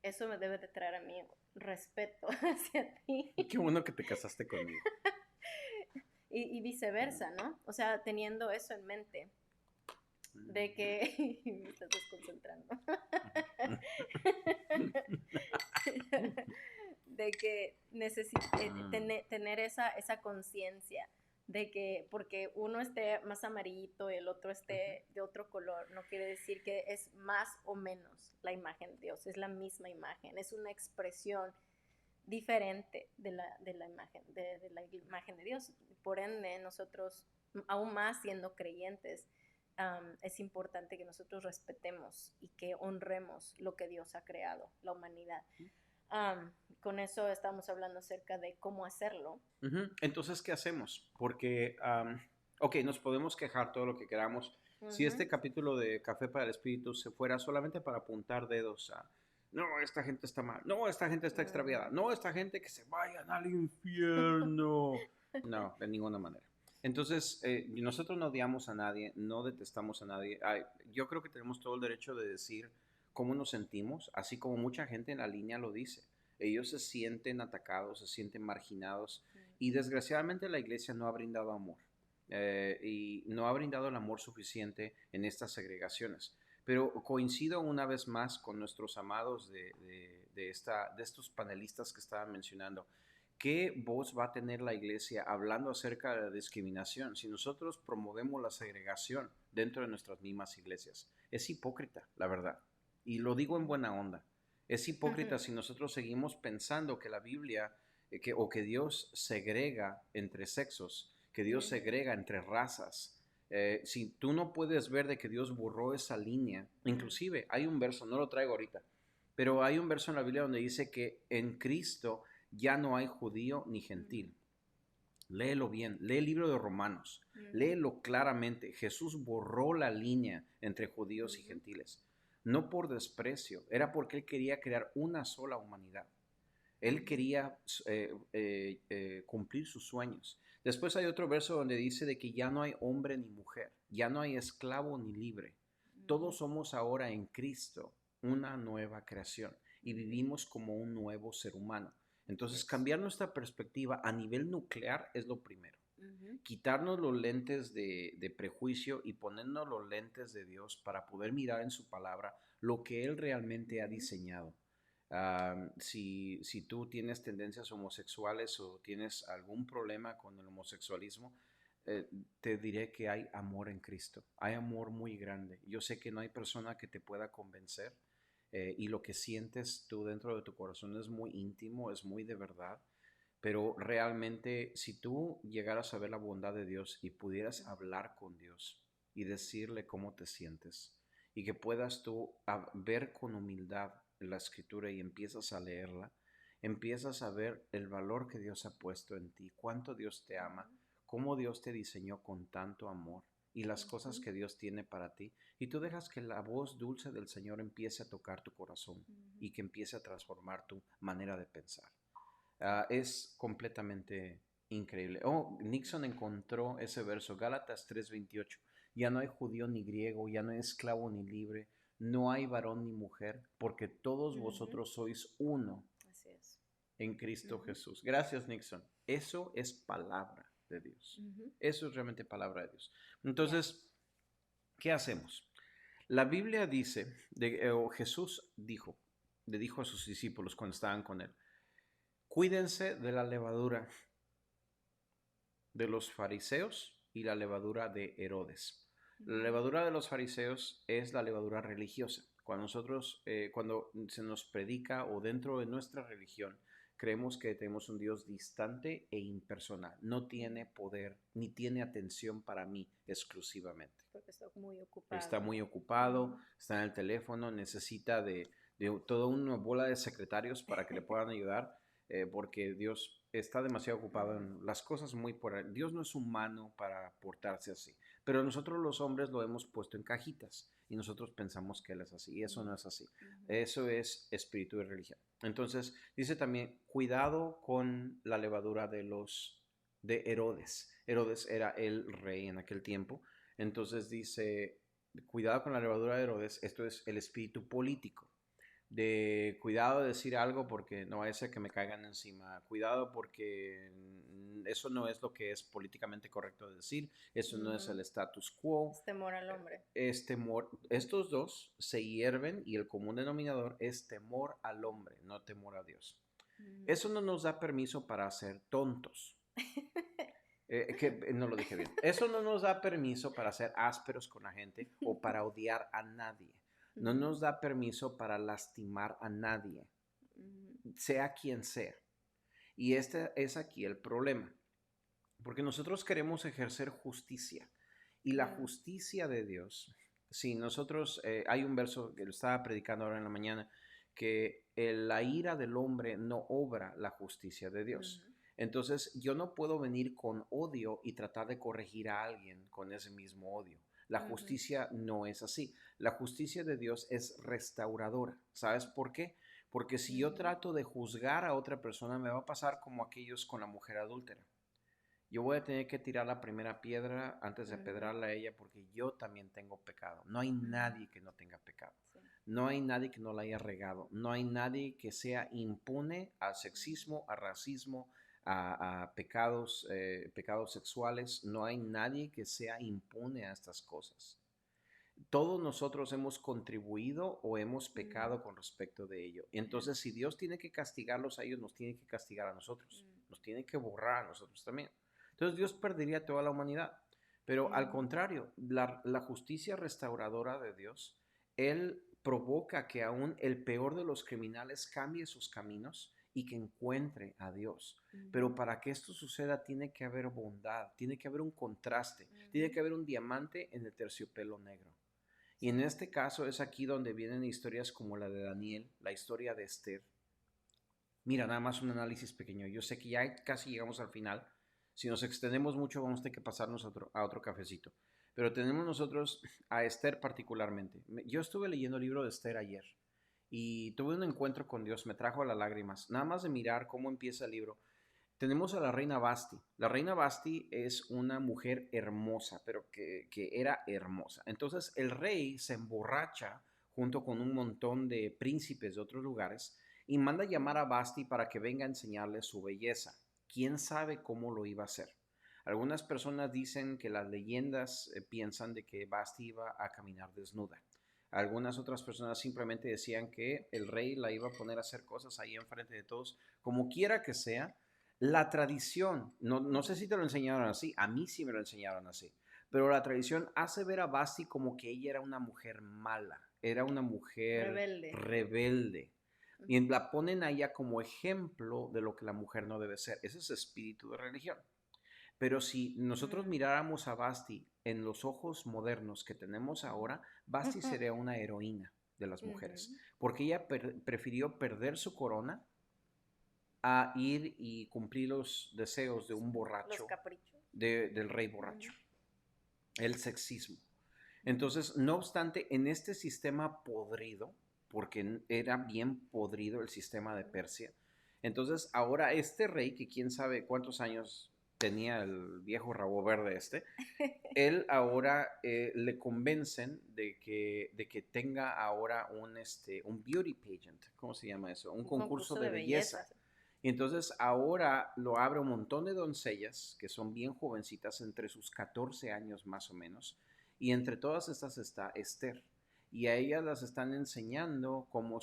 eso me debe de traer a mí respeto hacia ti. Qué bueno que te casaste conmigo. Y viceversa, ¿no? O sea, teniendo eso en mente, de que me estás desconcentrando. De que tener esa conciencia de que porque uno esté más amarillito y el otro esté de otro color, no quiere decir que es más o menos la imagen de Dios, es la misma imagen, es una expresión diferente de la imagen de Dios. Por ende, nosotros, aún más siendo creyentes, es importante que nosotros respetemos y que honremos lo que Dios ha creado, la humanidad. Con eso estamos hablando acerca de cómo hacerlo. Entonces, ¿qué hacemos? Porque, ok, nos podemos quejar todo lo que queramos. Si este capítulo de Café para el Espíritu se fuera solamente para apuntar dedos a, no, esta gente está mal, no, esta gente está extraviada, no, esta gente que se vayan al infierno. No, de ninguna manera. Entonces, nosotros no odiamos a nadie, no detestamos a nadie. Yo creo que tenemos todo el derecho de decir cómo nos sentimos, así como mucha gente en la línea lo dice. Ellos se sienten atacados, se sienten marginados y desgraciadamente la iglesia no ha brindado amor y no ha brindado el amor suficiente en estas segregaciones. Pero coincido una vez más con nuestros amados de estos panelistas que estaban mencionando. ¿Qué voz va a tener la iglesia hablando acerca de la discriminación si nosotros promovemos la segregación dentro de nuestras mismas iglesias? Es hipócrita, la verdad. Y lo digo en buena onda. Es hipócrita si nosotros seguimos pensando que la Biblia o que Dios segrega entre sexos, que Dios segrega entre razas. Si tú no puedes ver de que Dios borró esa línea, inclusive hay un verso, no lo traigo ahorita, pero hay un verso en la Biblia donde dice que en Cristo ya no hay judío ni gentil. Léelo bien, lee el libro de Romanos, léelo claramente. Jesús borró la línea entre judíos y gentiles, no por desprecio, era porque Él quería crear una sola humanidad. Él quería cumplir sus sueños. Después hay otro verso donde dice de que ya no hay hombre ni mujer, ya no hay esclavo ni libre. Todos somos ahora en Cristo una nueva creación y vivimos como un nuevo ser humano. Entonces, cambiar nuestra perspectiva a nivel nuclear es lo primero. Quitarnos los lentes de prejuicio y ponernos los lentes de Dios para poder mirar en su palabra lo que Él realmente ha diseñado. Si tú tienes tendencias homosexuales o tienes algún problema con el homosexualismo, te diré que hay amor en Cristo. Hay amor muy grande. Yo sé que no hay persona que te pueda convencer. Y lo que sientes tú dentro de tu corazón es muy íntimo, es muy de verdad, pero realmente si tú llegaras a ver la bondad de Dios y pudieras hablar con Dios y decirle cómo te sientes y que puedas tú ver con humildad la escritura y empiezas a leerla, empiezas a ver el valor que Dios ha puesto en ti, cuánto Dios te ama, cómo Dios te diseñó con tanto amor y las cosas que Dios tiene para ti, y tú dejas que la voz dulce del Señor empiece a tocar tu corazón y que empiece a transformar tu manera de pensar. Es completamente increíble. Nixon encontró ese verso, Gálatas 3:28. Ya no hay judío ni griego, ya no hay esclavo ni libre, no hay varón ni mujer, porque todos vosotros sois uno. Así es. En Cristo Jesús. Gracias, Nixon. Eso es palabra de Dios. Eso es realmente palabra de Dios. Entonces, ¿qué hacemos? La Biblia dice, o Jesús le dijo a sus discípulos cuando estaban con él, cuídense de la levadura de los fariseos y la levadura de Herodes. La levadura de los fariseos es la levadura religiosa. Cuando cuando se nos predica o dentro de nuestra religión, creemos que tenemos un Dios distante e impersonal. No tiene poder ni tiene atención para mí exclusivamente. Porque está muy ocupado. Está muy ocupado, está en el teléfono, necesita de toda una bola de secretarios para que le puedan ayudar, porque Dios está demasiado ocupado en las cosas muy por ahí. Dios no es humano para portarse así, pero nosotros los hombres lo hemos puesto en cajitas y nosotros pensamos que Él es así y eso no es así. Eso es espíritu y religión. Entonces dice también, cuidado con la levadura de Herodes. Herodes era el rey en aquel tiempo. Entonces dice, cuidado con la levadura de Herodes, esto es el espíritu político. De cuidado de decir algo porque no vaya a ser que me caigan encima, cuidado porque eso no es lo que es políticamente correcto decir, eso no es el status quo. Es temor al hombre. Estos dos se hierven y el común denominador es temor al hombre, no temor a Dios. Eso no nos da permiso para ser tontos. No lo dije bien. Eso no nos da permiso para ser ásperos con la gente o para odiar a nadie. No nos da permiso para lastimar a nadie, sea quien sea. Y este es aquí el problema, porque nosotros queremos ejercer justicia y la justicia de Dios, si nosotros, hay un verso que lo estaba predicando ahora en la mañana, que la ira del hombre no obra la justicia de Dios. Entonces yo no puedo venir con odio y tratar de corregir a alguien con ese mismo odio. La justicia no es así. La justicia de Dios es restauradora. ¿Sabes por qué? Porque si yo trato de juzgar a otra persona, me va a pasar como aquellos con la mujer adúltera. Yo voy a tener que tirar la primera piedra antes de apedrarla a ella porque yo también tengo pecado. No hay nadie que no tenga pecado. Sí. No hay nadie que no la haya regado. No hay nadie que sea impune al sexismo, al racismo, a pecados, pecados sexuales. No hay nadie que sea impune a estas cosas. Todos nosotros hemos contribuido o hemos pecado con respecto de ello. Entonces, si Dios tiene que castigarlos a ellos, nos tiene que castigar a nosotros. Nos tiene que borrar a nosotros también. Entonces, Dios perdería toda la humanidad. Pero al contrario, la justicia restauradora de Dios, Él provoca que aún el peor de los criminales cambie sus caminos y que encuentre a Dios. Pero para que esto suceda tiene que haber bondad, tiene que haber un contraste, tiene que haber un diamante en el terciopelo negro. Y en este caso es aquí donde vienen historias como la de Daniel, la historia de Esther. Mira, nada más un análisis pequeño. Yo sé que ya casi llegamos al final. Si nos extendemos mucho vamos a tener que pasarnos a otro cafecito. Pero tenemos nosotros a Esther particularmente. Yo estuve leyendo el libro de Esther ayer y tuve un encuentro con Dios, me trajo a las lágrimas. Nada más de mirar cómo empieza el libro. Tenemos a la reina Basti. La reina Basti es una mujer hermosa, pero que era hermosa. Entonces el rey se emborracha junto con un montón de príncipes de otros lugares y manda llamar a Basti para que venga a enseñarle su belleza. ¿Quién sabe cómo lo iba a hacer? Algunas personas dicen que las leyendas piensan de que Basti iba a caminar desnuda. Algunas otras personas simplemente decían que el rey la iba a poner a hacer cosas ahí enfrente de todos. Como quiera que sea, la tradición, no sé si te lo enseñaron así, a mí sí me lo enseñaron así, pero la tradición hace ver a Basti como que ella era una mujer mala, era una mujer rebelde. Y la ponen a ella como ejemplo de lo que la mujer no debe ser. Ese es espíritu de religión. Pero si nosotros miráramos a Basti en los ojos modernos que tenemos ahora, Basti sería una heroína de las mujeres, porque ella prefirió perder su corona a ir y cumplir los deseos de un borracho, los caprichos. Del rey borracho, el sexismo. Entonces, no obstante, en este sistema podrido, porque era bien podrido el sistema de Persia, entonces ahora este rey, que quién sabe cuántos años tenía el viejo rabo verde él ahora le convencen de que tenga ahora un beauty pageant, ¿cómo se llama eso? Un concurso de belleza. Y entonces ahora lo abre un montón de doncellas que son bien jovencitas, entre sus 14 años más o menos, y entre todas estas está Esther. Y a ellas las están enseñando cómo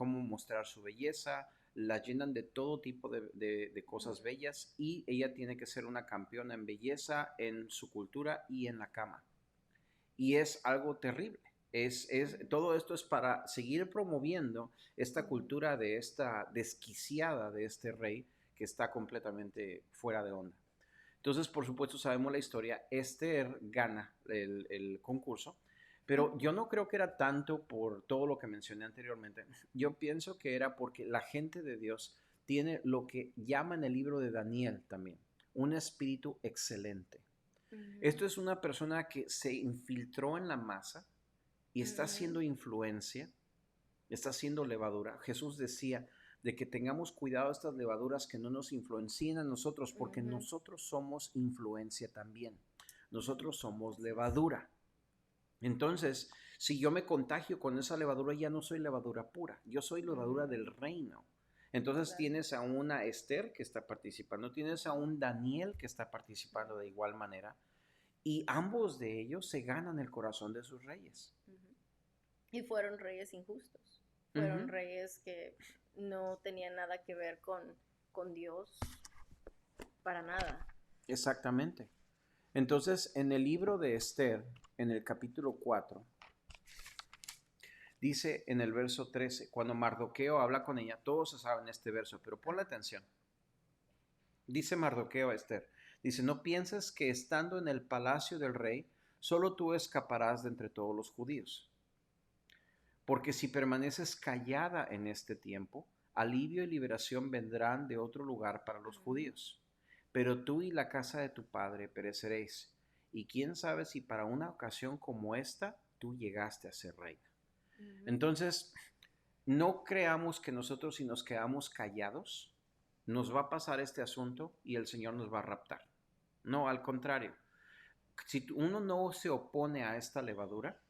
mostrar su belleza, la llenan de todo tipo de cosas bellas y ella tiene que ser una campeona en belleza, en su cultura y en la cama. Y es algo terrible. Todo esto es para seguir promoviendo esta cultura de esta desquiciada de este rey que está completamente fuera de onda. Entonces, por supuesto, sabemos la historia. Esther gana el concurso, pero yo no creo que era tanto por todo lo que mencioné anteriormente. Yo pienso que era porque la gente de Dios tiene lo que llama en el libro de Daniel también, un espíritu excelente. Esto es una persona que se infiltró en la masa y está haciendo influencia, está haciendo levadura. Jesús decía de que tengamos cuidado de estas levaduras que no nos influencien a nosotros, porque nosotros somos influencia también. Nosotros somos levadura. Entonces, si yo me contagio con esa levadura, ya no soy levadura pura, yo soy levadura del reino. Entonces tienes a una Esther que está participando, tienes a un Daniel que está participando de igual manera, y ambos de ellos se ganan el corazón de sus reyes. Y fueron reyes injustos, fueron reyes que no tenían nada que ver con Dios, para nada. Exactamente. Entonces, en el libro de Esther, en el capítulo 4, dice en el verso 13, cuando Mardoqueo habla con ella, todos se saben este verso, pero ponle atención. Dice Mardoqueo a Esther, dice, no pienses que estando en el palacio del rey, solo tú escaparás de entre todos los judíos. Porque si permaneces callada en este tiempo, alivio y liberación vendrán de otro lugar para los judíos. Pero tú y la casa de tu padre pereceréis. Y quién sabe si para una ocasión como esta tú llegaste a ser reina. Entonces, no creamos que nosotros si nos quedamos callados, nos va a pasar este asunto y el Señor nos va a raptar. No, al contrario. Si uno no se opone a esta levadura,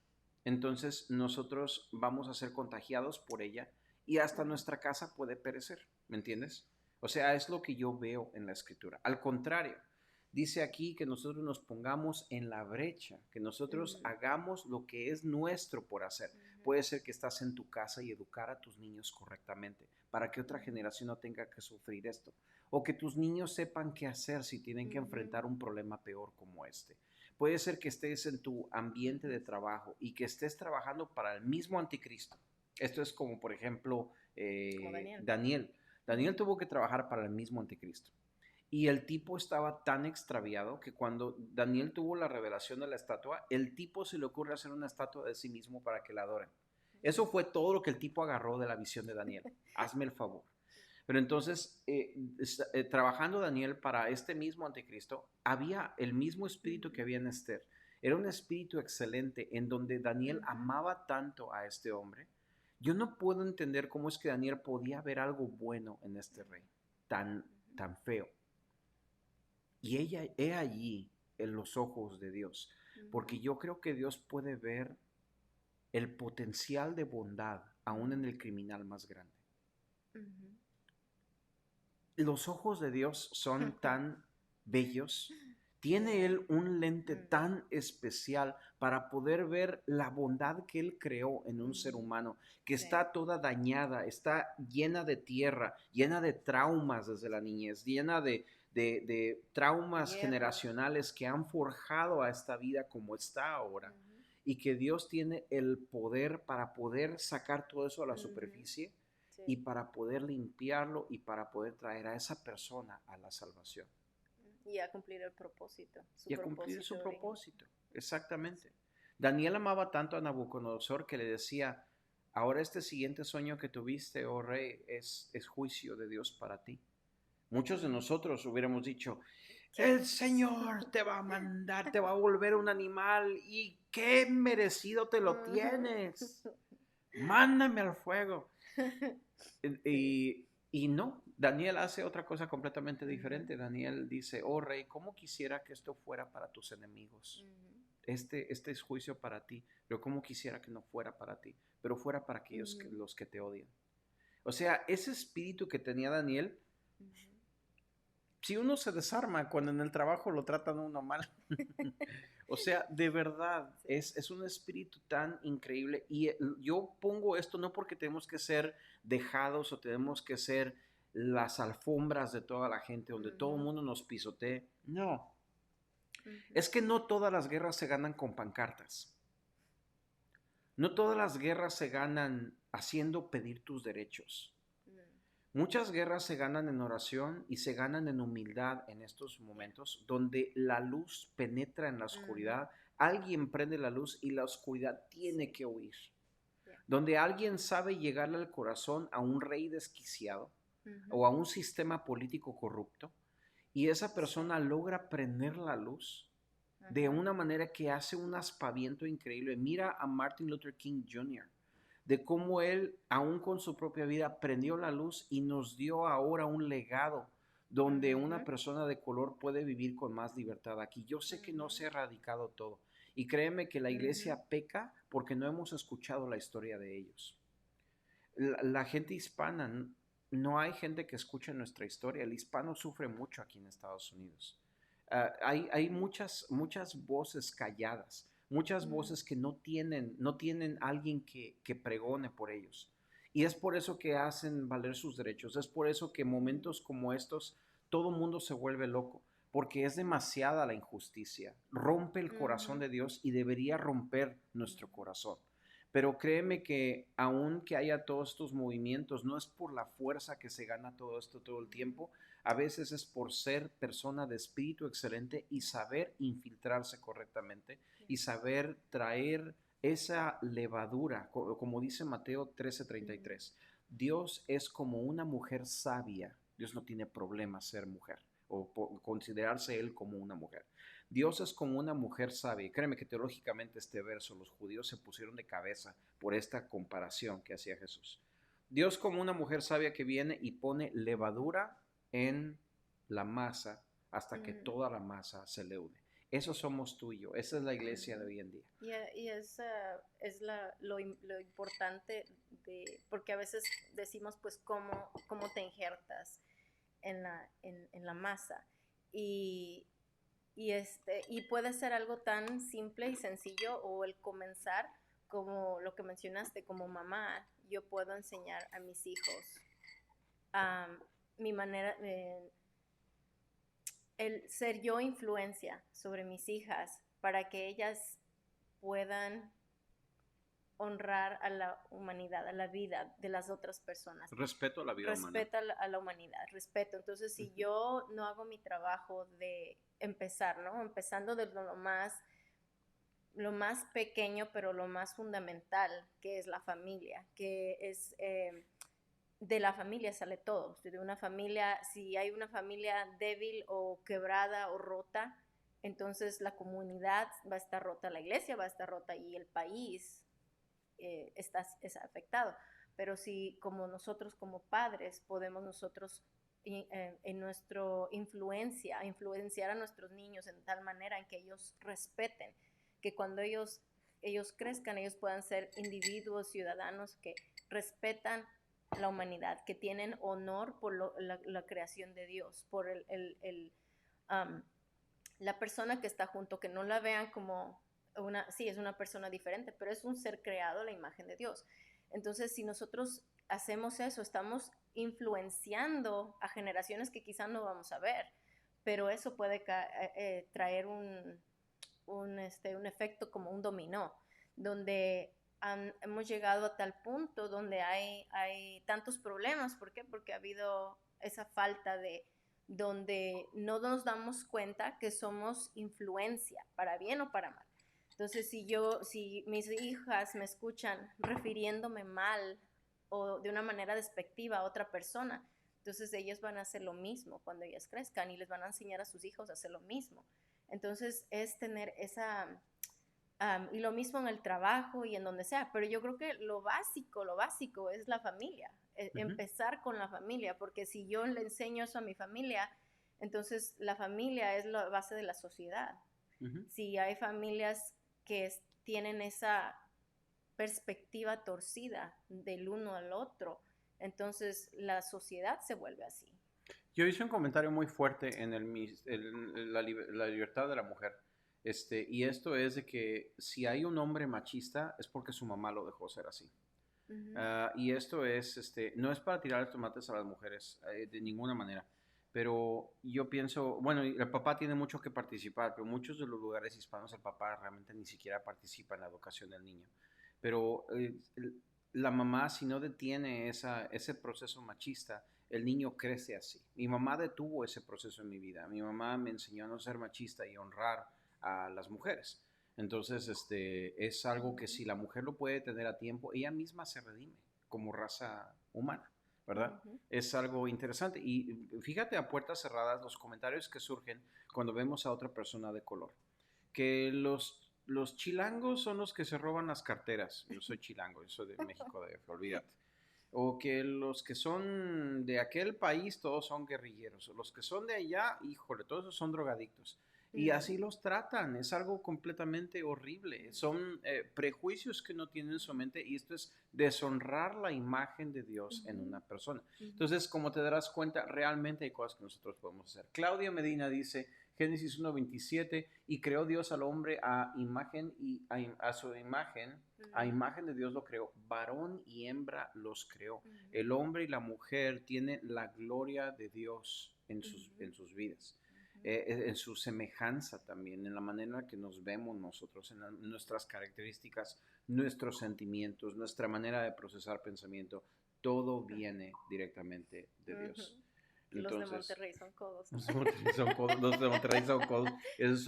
entonces nosotros vamos a ser contagiados por ella y hasta nuestra casa puede perecer, ¿me entiendes? O sea, es lo que yo veo en la escritura. Al contrario, dice aquí que nosotros nos pongamos en la brecha, que nosotros hagamos lo que es nuestro por hacer. Puede ser que estás en tu casa y educar a tus niños correctamente para que otra generación no tenga que sufrir esto. O que tus niños sepan qué hacer si tienen que enfrentar un problema peor como este. Puede ser que estés en tu ambiente de trabajo y que estés trabajando para el mismo anticristo. Esto es como, por ejemplo, Como Daniel. Daniel. Daniel tuvo que trabajar para el mismo anticristo. Y el tipo estaba tan extraviado que cuando Daniel tuvo la revelación de la estatua, el tipo se le ocurre hacer una estatua de sí mismo para que la adoren. Eso fue todo lo que el tipo agarró de la visión de Daniel. Hazme el favor. Pero entonces, trabajando Daniel para este mismo anticristo, había el mismo espíritu que había en Esther. Era un espíritu excelente en donde Daniel amaba tanto a este hombre. Yo no puedo entender cómo es que Daniel podía ver algo bueno en este rey, tan feo. Y he allí en los ojos de Dios, porque yo creo que Dios puede ver el potencial de bondad aún en el criminal más grande. Los ojos de Dios son tan bellos. Tiene Él un lente tan especial para poder ver la bondad que Él creó en un ser humano, que está toda dañada, está llena de tierra, llena de traumas desde la niñez, llena de traumas generacionales que han forjado a esta vida como está ahora. Y que Dios tiene el poder para poder sacar todo eso a la superficie. Y para poder limpiarlo y para poder traer a esa persona a la salvación. Y a cumplir el propósito. Y a cumplir su propósito, exactamente. Daniel amaba tanto a Nabucodonosor que le decía, ahora este siguiente sueño que tuviste, oh rey, es juicio de Dios para ti. Muchos de nosotros hubiéramos dicho, el Señor te va a mandar, te va a volver un animal y qué merecido te lo tienes. Mándame al fuego. Y no, Daniel hace otra cosa completamente diferente. Daniel dice, oh rey, ¿cómo quisiera que esto fuera para tus enemigos? Este es juicio para ti, pero ¿cómo quisiera que no fuera para ti? Pero fuera para aquellos los que te odian. O sea, ese espíritu que tenía Daniel, si uno se desarma cuando en el trabajo lo tratan a uno mal. O sea, de verdad, es un espíritu tan increíble. Y yo pongo esto no porque tenemos que ser dejados o tenemos que ser las alfombras de toda la gente, donde todo el mundo nos pisotee. No. Es que no todas las guerras se ganan con pancartas. No todas las guerras se ganan haciendo pedir tus derechos. Muchas guerras se ganan en oración y se ganan en humildad en estos momentos donde la luz penetra en la oscuridad. Alguien prende la luz y la oscuridad tiene que huir. Donde alguien sabe llegarle al corazón a un rey desquiciado o a un sistema político corrupto y esa persona logra prender la luz de una manera que hace un aspaviento increíble. Mira a Martin Luther King Jr., de cómo él, aún con su propia vida, prendió la luz y nos dio ahora un legado donde una persona de color puede vivir con más libertad aquí. Yo sé que no se ha erradicado todo y créeme que la iglesia peca porque no hemos escuchado la historia de ellos. La gente hispana, no hay gente que escuche nuestra historia. El hispano sufre mucho aquí en Estados Unidos. Hay muchas voces calladas. Muchas voces que no tienen alguien que pregone por ellos. Y es por eso que hacen valer sus derechos. Es por eso que en momentos como estos todo el mundo se vuelve loco. Porque es demasiada la injusticia. Rompe el corazón de Dios y debería romper nuestro corazón. Pero créeme que aun que haya todos estos movimientos, no es por la fuerza que se gana todo esto todo el tiempo. A veces es por ser persona de espíritu excelente y saber infiltrarse correctamente y saber traer esa levadura, como dice Mateo 13:33. Dios es como una mujer sabia. Dios no tiene problema ser mujer o considerarse él como una mujer. Dios es como una mujer sabia. Y créeme que teológicamente este verso, los judíos se pusieron de cabeza por esta comparación que hacía Jesús. Dios como una mujer sabia que viene y pone levadura en la masa hasta que toda la masa se leude. Eso somos tú y yo. Esa es la iglesia de hoy en día. Y es lo importante porque a veces decimos pues cómo te injertas en la masa. Y, y puede ser algo tan simple y sencillo o el comenzar como lo que mencionaste, como mamá, yo puedo enseñar a mis hijos mi manera, el ser yo influencia sobre mis hijas para que ellas puedan honrar a la humanidad, a la vida de las otras personas. Respeto a la vida humana. Respeto a la humanidad, respeto. Entonces, si yo no hago mi trabajo de empezar, ¿no? Empezando de lo más pequeño, pero lo más fundamental, que es la familia, que es de la familia sale todo. De una familia, si hay una familia débil o quebrada o rota, entonces la comunidad va a estar rota, la iglesia va a estar rota y el país es afectado. Pero si como nosotros como padres podemos nosotros en nuestra influenciar a nuestros niños en tal manera en que ellos respeten, que cuando ellos crezcan, ellos puedan ser individuos, ciudadanos que respetan la humanidad, que tienen honor por la creación de Dios, por la persona que está junto, que no la vean como sí, es una persona diferente, pero es un ser creado a la imagen de Dios. Entonces, si nosotros hacemos eso, estamos influenciando a generaciones que quizás no vamos a ver, pero eso puede traer un efecto como un dominó, donde hemos llegado a tal punto donde hay tantos problemas. ¿Por qué? Porque ha habido esa falta donde no nos damos cuenta que somos influencia, para bien o para mal. Entonces, si mis hijas me escuchan refiriéndome mal o de una manera despectiva a otra persona, entonces ellas van a hacer lo mismo cuando ellas crezcan y les van a enseñar a sus hijos a hacer lo mismo. Entonces, es tener esa... y lo mismo en el trabajo y en donde sea, pero yo creo que lo básico es la familia, empezar con la familia, porque si yo le enseño eso a mi familia, entonces la familia es la base de la sociedad. Si hay familias que tienen esa perspectiva torcida del uno al otro, entonces la sociedad se vuelve así. Yo hice un comentario muy fuerte en la libertad de la mujer. Y esto es de que si hay un hombre machista es porque su mamá lo dejó ser así. Y esto es, no es para tirar tomates a las mujeres de ninguna manera, pero yo pienso, bueno, el papá tiene mucho que participar, pero muchos de los lugares hispanos el papá realmente ni siquiera participa en la educación del niño. Pero la mamá, si no detiene ese proceso machista, el niño crece así. Mi mamá detuvo ese proceso en mi vida. Mi mamá me enseñó a no ser machista y honrar a las mujeres. Entonces, es algo que si la mujer lo puede tener a tiempo, ella misma se redime como raza humana, ¿verdad? Es algo interesante. Y fíjate a puertas cerradas los comentarios que surgen cuando vemos a otra persona de color. Que los chilangos son los que se roban las carteras. Yo soy chilango, yo soy de México, olvídate. O que los que son de aquel país todos son guerrilleros. Los que son de allá, híjole, todos esos son drogadictos. Y así los tratan, es algo completamente horrible. Son prejuicios que no tienen en su mente y esto es deshonrar la imagen de Dios en una persona. Entonces, como te darás cuenta, realmente hay cosas que nosotros podemos hacer. Claudia Medina dice, Génesis 1:27, y creó Dios al hombre a imagen y a su imagen, a imagen de Dios lo creó, varón y hembra los creó. El hombre y la mujer tienen la gloria de Dios en sus vidas. En su semejanza también, en la manera en que nos vemos nosotros, en nuestras características, nuestros sentimientos, nuestra manera de procesar pensamiento, todo viene directamente de Dios. Los de Entonces, Monterrey son codos. los de Monterrey son codos. Esa es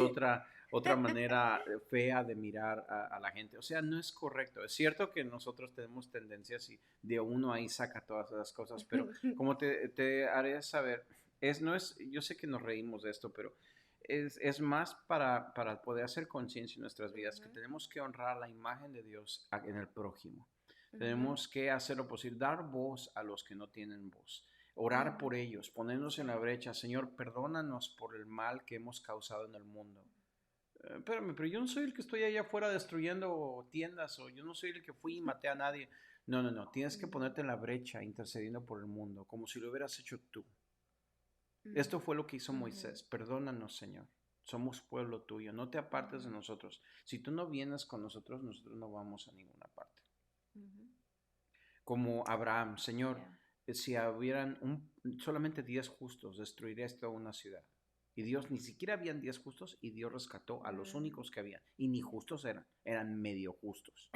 otra manera fea de mirar a la gente. O sea, no es correcto. Es cierto que nosotros tenemos tendencias y de uno ahí saca todas esas cosas, pero como te haré saber, no es, yo sé que nos reímos de esto, pero es más para poder hacer conciencia en nuestras vidas que tenemos que honrar la imagen de Dios en el prójimo. Tenemos que hacer lo posible, dar voz a los que no tienen voz, orar por ellos, ponernos en la brecha. Señor, perdónanos por el mal que hemos causado en el mundo. Espérame, pero yo no soy el que estoy allá afuera destruyendo tiendas, o yo no soy el que fui y maté a nadie. No, no, no, tienes que ponerte en la brecha intercediendo por el mundo, como si lo hubieras hecho tú. Esto fue lo que hizo Moisés. Perdónanos, Señor. Somos pueblo tuyo. No te apartes de nosotros. Si tú no vienes con nosotros, nosotros no vamos a ninguna parte. Como Abraham, Señor, si hubieran solamente 10 justos, destruirías toda una ciudad. Y Dios, ni siquiera habían 10 justos, y Dios rescató a los únicos que habían. Y ni justos eran medio justos.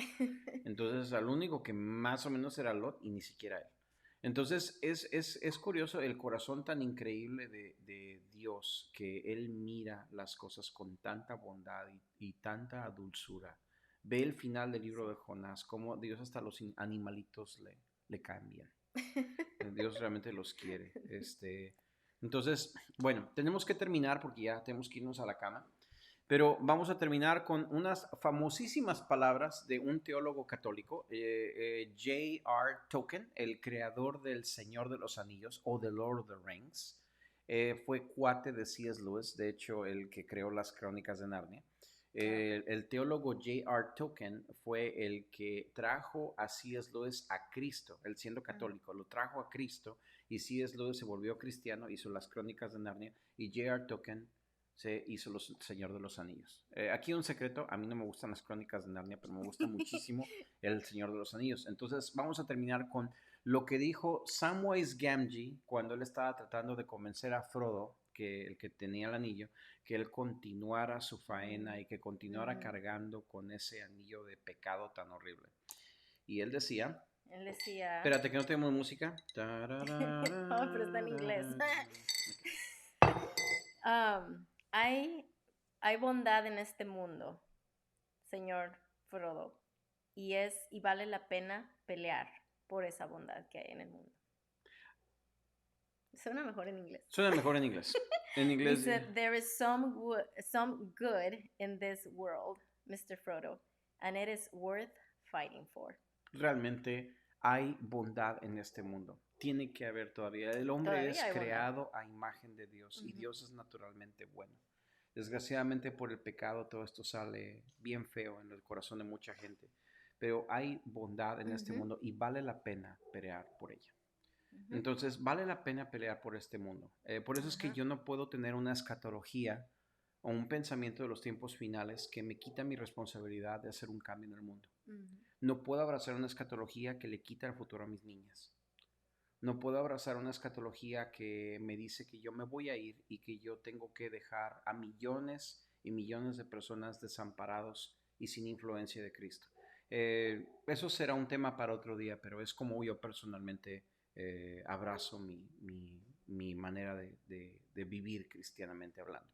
Entonces, al único que más o menos era Lot, y ni siquiera él. Entonces, es curioso el corazón tan increíble de Dios, que Él mira las cosas con tanta bondad y tanta dulzura. Ve el final del libro de Jonás, cómo Dios hasta los animalitos le caen bien. Dios realmente los quiere. Entonces, bueno, tenemos que terminar porque ya tenemos que irnos a la cama. Pero vamos a terminar con unas famosísimas palabras de un teólogo católico, J.R. Tolkien, el creador del Señor de los Anillos o The Lord of the Rings. Fue cuate de C.S. Lewis, de hecho, el que creó las Crónicas de Narnia. El teólogo J.R. Tolkien fue el que trajo a C.S. Lewis a Cristo, él siendo católico, lo trajo a Cristo, y C.S. Lewis se volvió cristiano, hizo las Crónicas de Narnia, y J.R. Tolkien se hizo Señor de los Anillos. Aquí un secreto, a mí no me gustan las Crónicas de Narnia, pero me gusta muchísimo El Señor de los Anillos. Entonces vamos a terminar con lo que dijo Samwise Gamgee cuando él estaba tratando de convencer a Frodo, que el que tenía el anillo, que él continuara su faena y que continuara cargando con ese anillo de pecado tan horrible. Y él decía... Espérate, que no tenemos música. No, pero está en inglés. Hay bondad en este mundo, señor Frodo, y vale la pena pelear por esa bondad que hay en el mundo. Suena mejor en inglés. Suena mejor en inglés. En inglés. Dice, there is some good in this world, Mr. Frodo, and it is worth fighting for. Realmente hay bondad en este mundo. Tiene que haber todavía. El hombre es creado a imagen de Dios y Dios es naturalmente bueno. Desgraciadamente por el pecado todo esto sale bien feo en el corazón de mucha gente. Pero hay bondad en este mundo y vale la pena pelear por ella. Entonces vale la pena pelear por este mundo. Por eso es que yo no puedo tener una escatología o un pensamiento de los tiempos finales que me quita mi responsabilidad de hacer un cambio en el mundo. No puedo abrazar una escatología que le quita el futuro a mis niñas. No puedo abrazar una escatología que me dice que yo me voy a ir y que yo tengo que dejar a millones y millones de personas desamparados y sin influencia de Cristo. Eso será un tema para otro día, pero es como yo personalmente abrazo mi manera de vivir cristianamente hablando.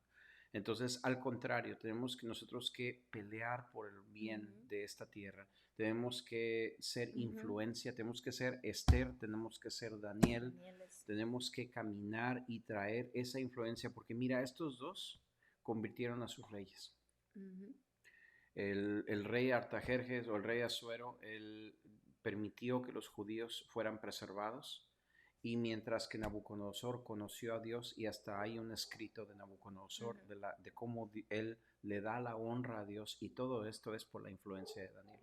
Entonces, al contrario, tenemos que nosotros que pelear por el bien de esta tierra. Tenemos que ser influencia, tenemos que ser Esther, tenemos que ser Daniel, tenemos que caminar y traer esa influencia, porque mira, estos dos convirtieron a sus reyes. El rey Artajerjes o el rey Asuero, él permitió que los judíos fueran preservados. Y mientras que Nabucodonosor conoció a Dios, y hasta hay un escrito de Nabucodonosor de cómo él le da la honra a Dios, y todo esto es por la influencia de Daniel.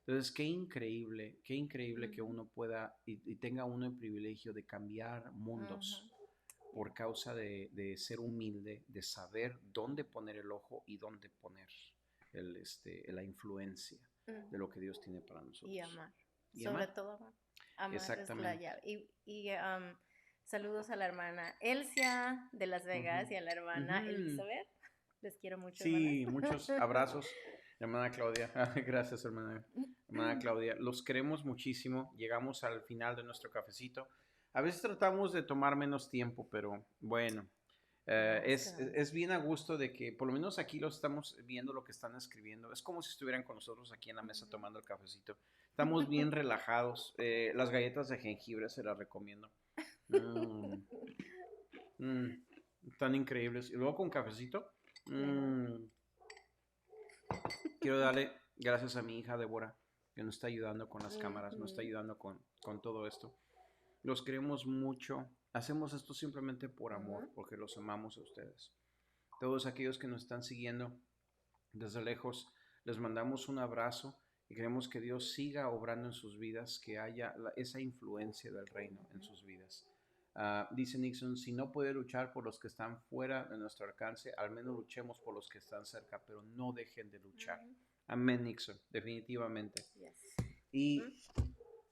Entonces, qué increíble que uno pueda y tenga uno el privilegio de cambiar mundos por causa de ser humilde, de saber dónde poner el ojo y dónde poner la influencia de lo que Dios tiene para nosotros. Y amar. Sobre todo amar. Amar es la llave. Y saludos a la hermana Elsia de Las Vegas y a la hermana Elizabeth. Les quiero mucho. Sí, hermanas. Muchos abrazos. Hermana Claudia, gracias hermana Claudia. Los queremos muchísimo. Llegamos al final de nuestro cafecito. A veces tratamos de tomar menos tiempo, pero bueno, es bien a gusto de que por lo menos aquí lo estamos viendo lo que están escribiendo. Es como si estuvieran con nosotros aquí en la mesa tomando el cafecito. Estamos bien relajados. Las galletas de jengibre se las recomiendo. Mm, mm, Están increíbles. Y luego con cafecito. Quiero darle gracias a mi hija Débora, que nos está ayudando con las cámaras, nos está ayudando con todo esto. Los queremos mucho. Hacemos esto simplemente por amor, porque los amamos a ustedes. Todos aquellos que nos están siguiendo desde lejos, les mandamos un abrazo y queremos que Dios siga obrando en sus vidas, que haya esa influencia del reino en sus vidas. Dice Nixon, si no puede luchar por los que están fuera de nuestro alcance, al menos luchemos por los que están cerca, pero no dejen de luchar. Amén, Nixon, definitivamente. Yes. Y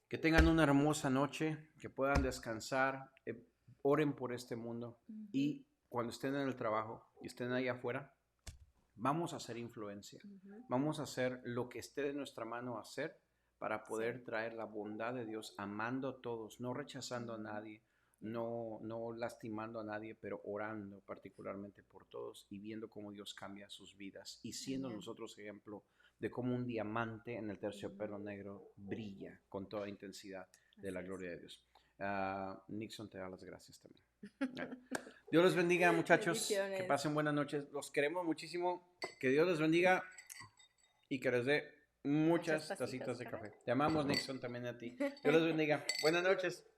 que tengan una hermosa noche, que puedan descansar, oren por este mundo y cuando estén en el trabajo y estén ahí afuera, vamos a hacer influencia. Vamos a hacer lo que esté de nuestra mano hacer para poder traer la bondad de Dios, amando a todos, no rechazando a nadie, no lastimando a nadie, pero orando particularmente por todos y viendo cómo Dios cambia sus vidas y siendo nosotros ejemplo de cómo un diamante en el terciopelo negro brilla con toda intensidad de la gloria de Dios. Nixon te da las gracias también. Dios les bendiga, muchachos. Que pasen buenas noches. Los queremos muchísimo. Que Dios les bendiga y que les dé muchas tacitas de café. Te amamos, Nixon, también a ti. Dios les bendiga. Buenas noches.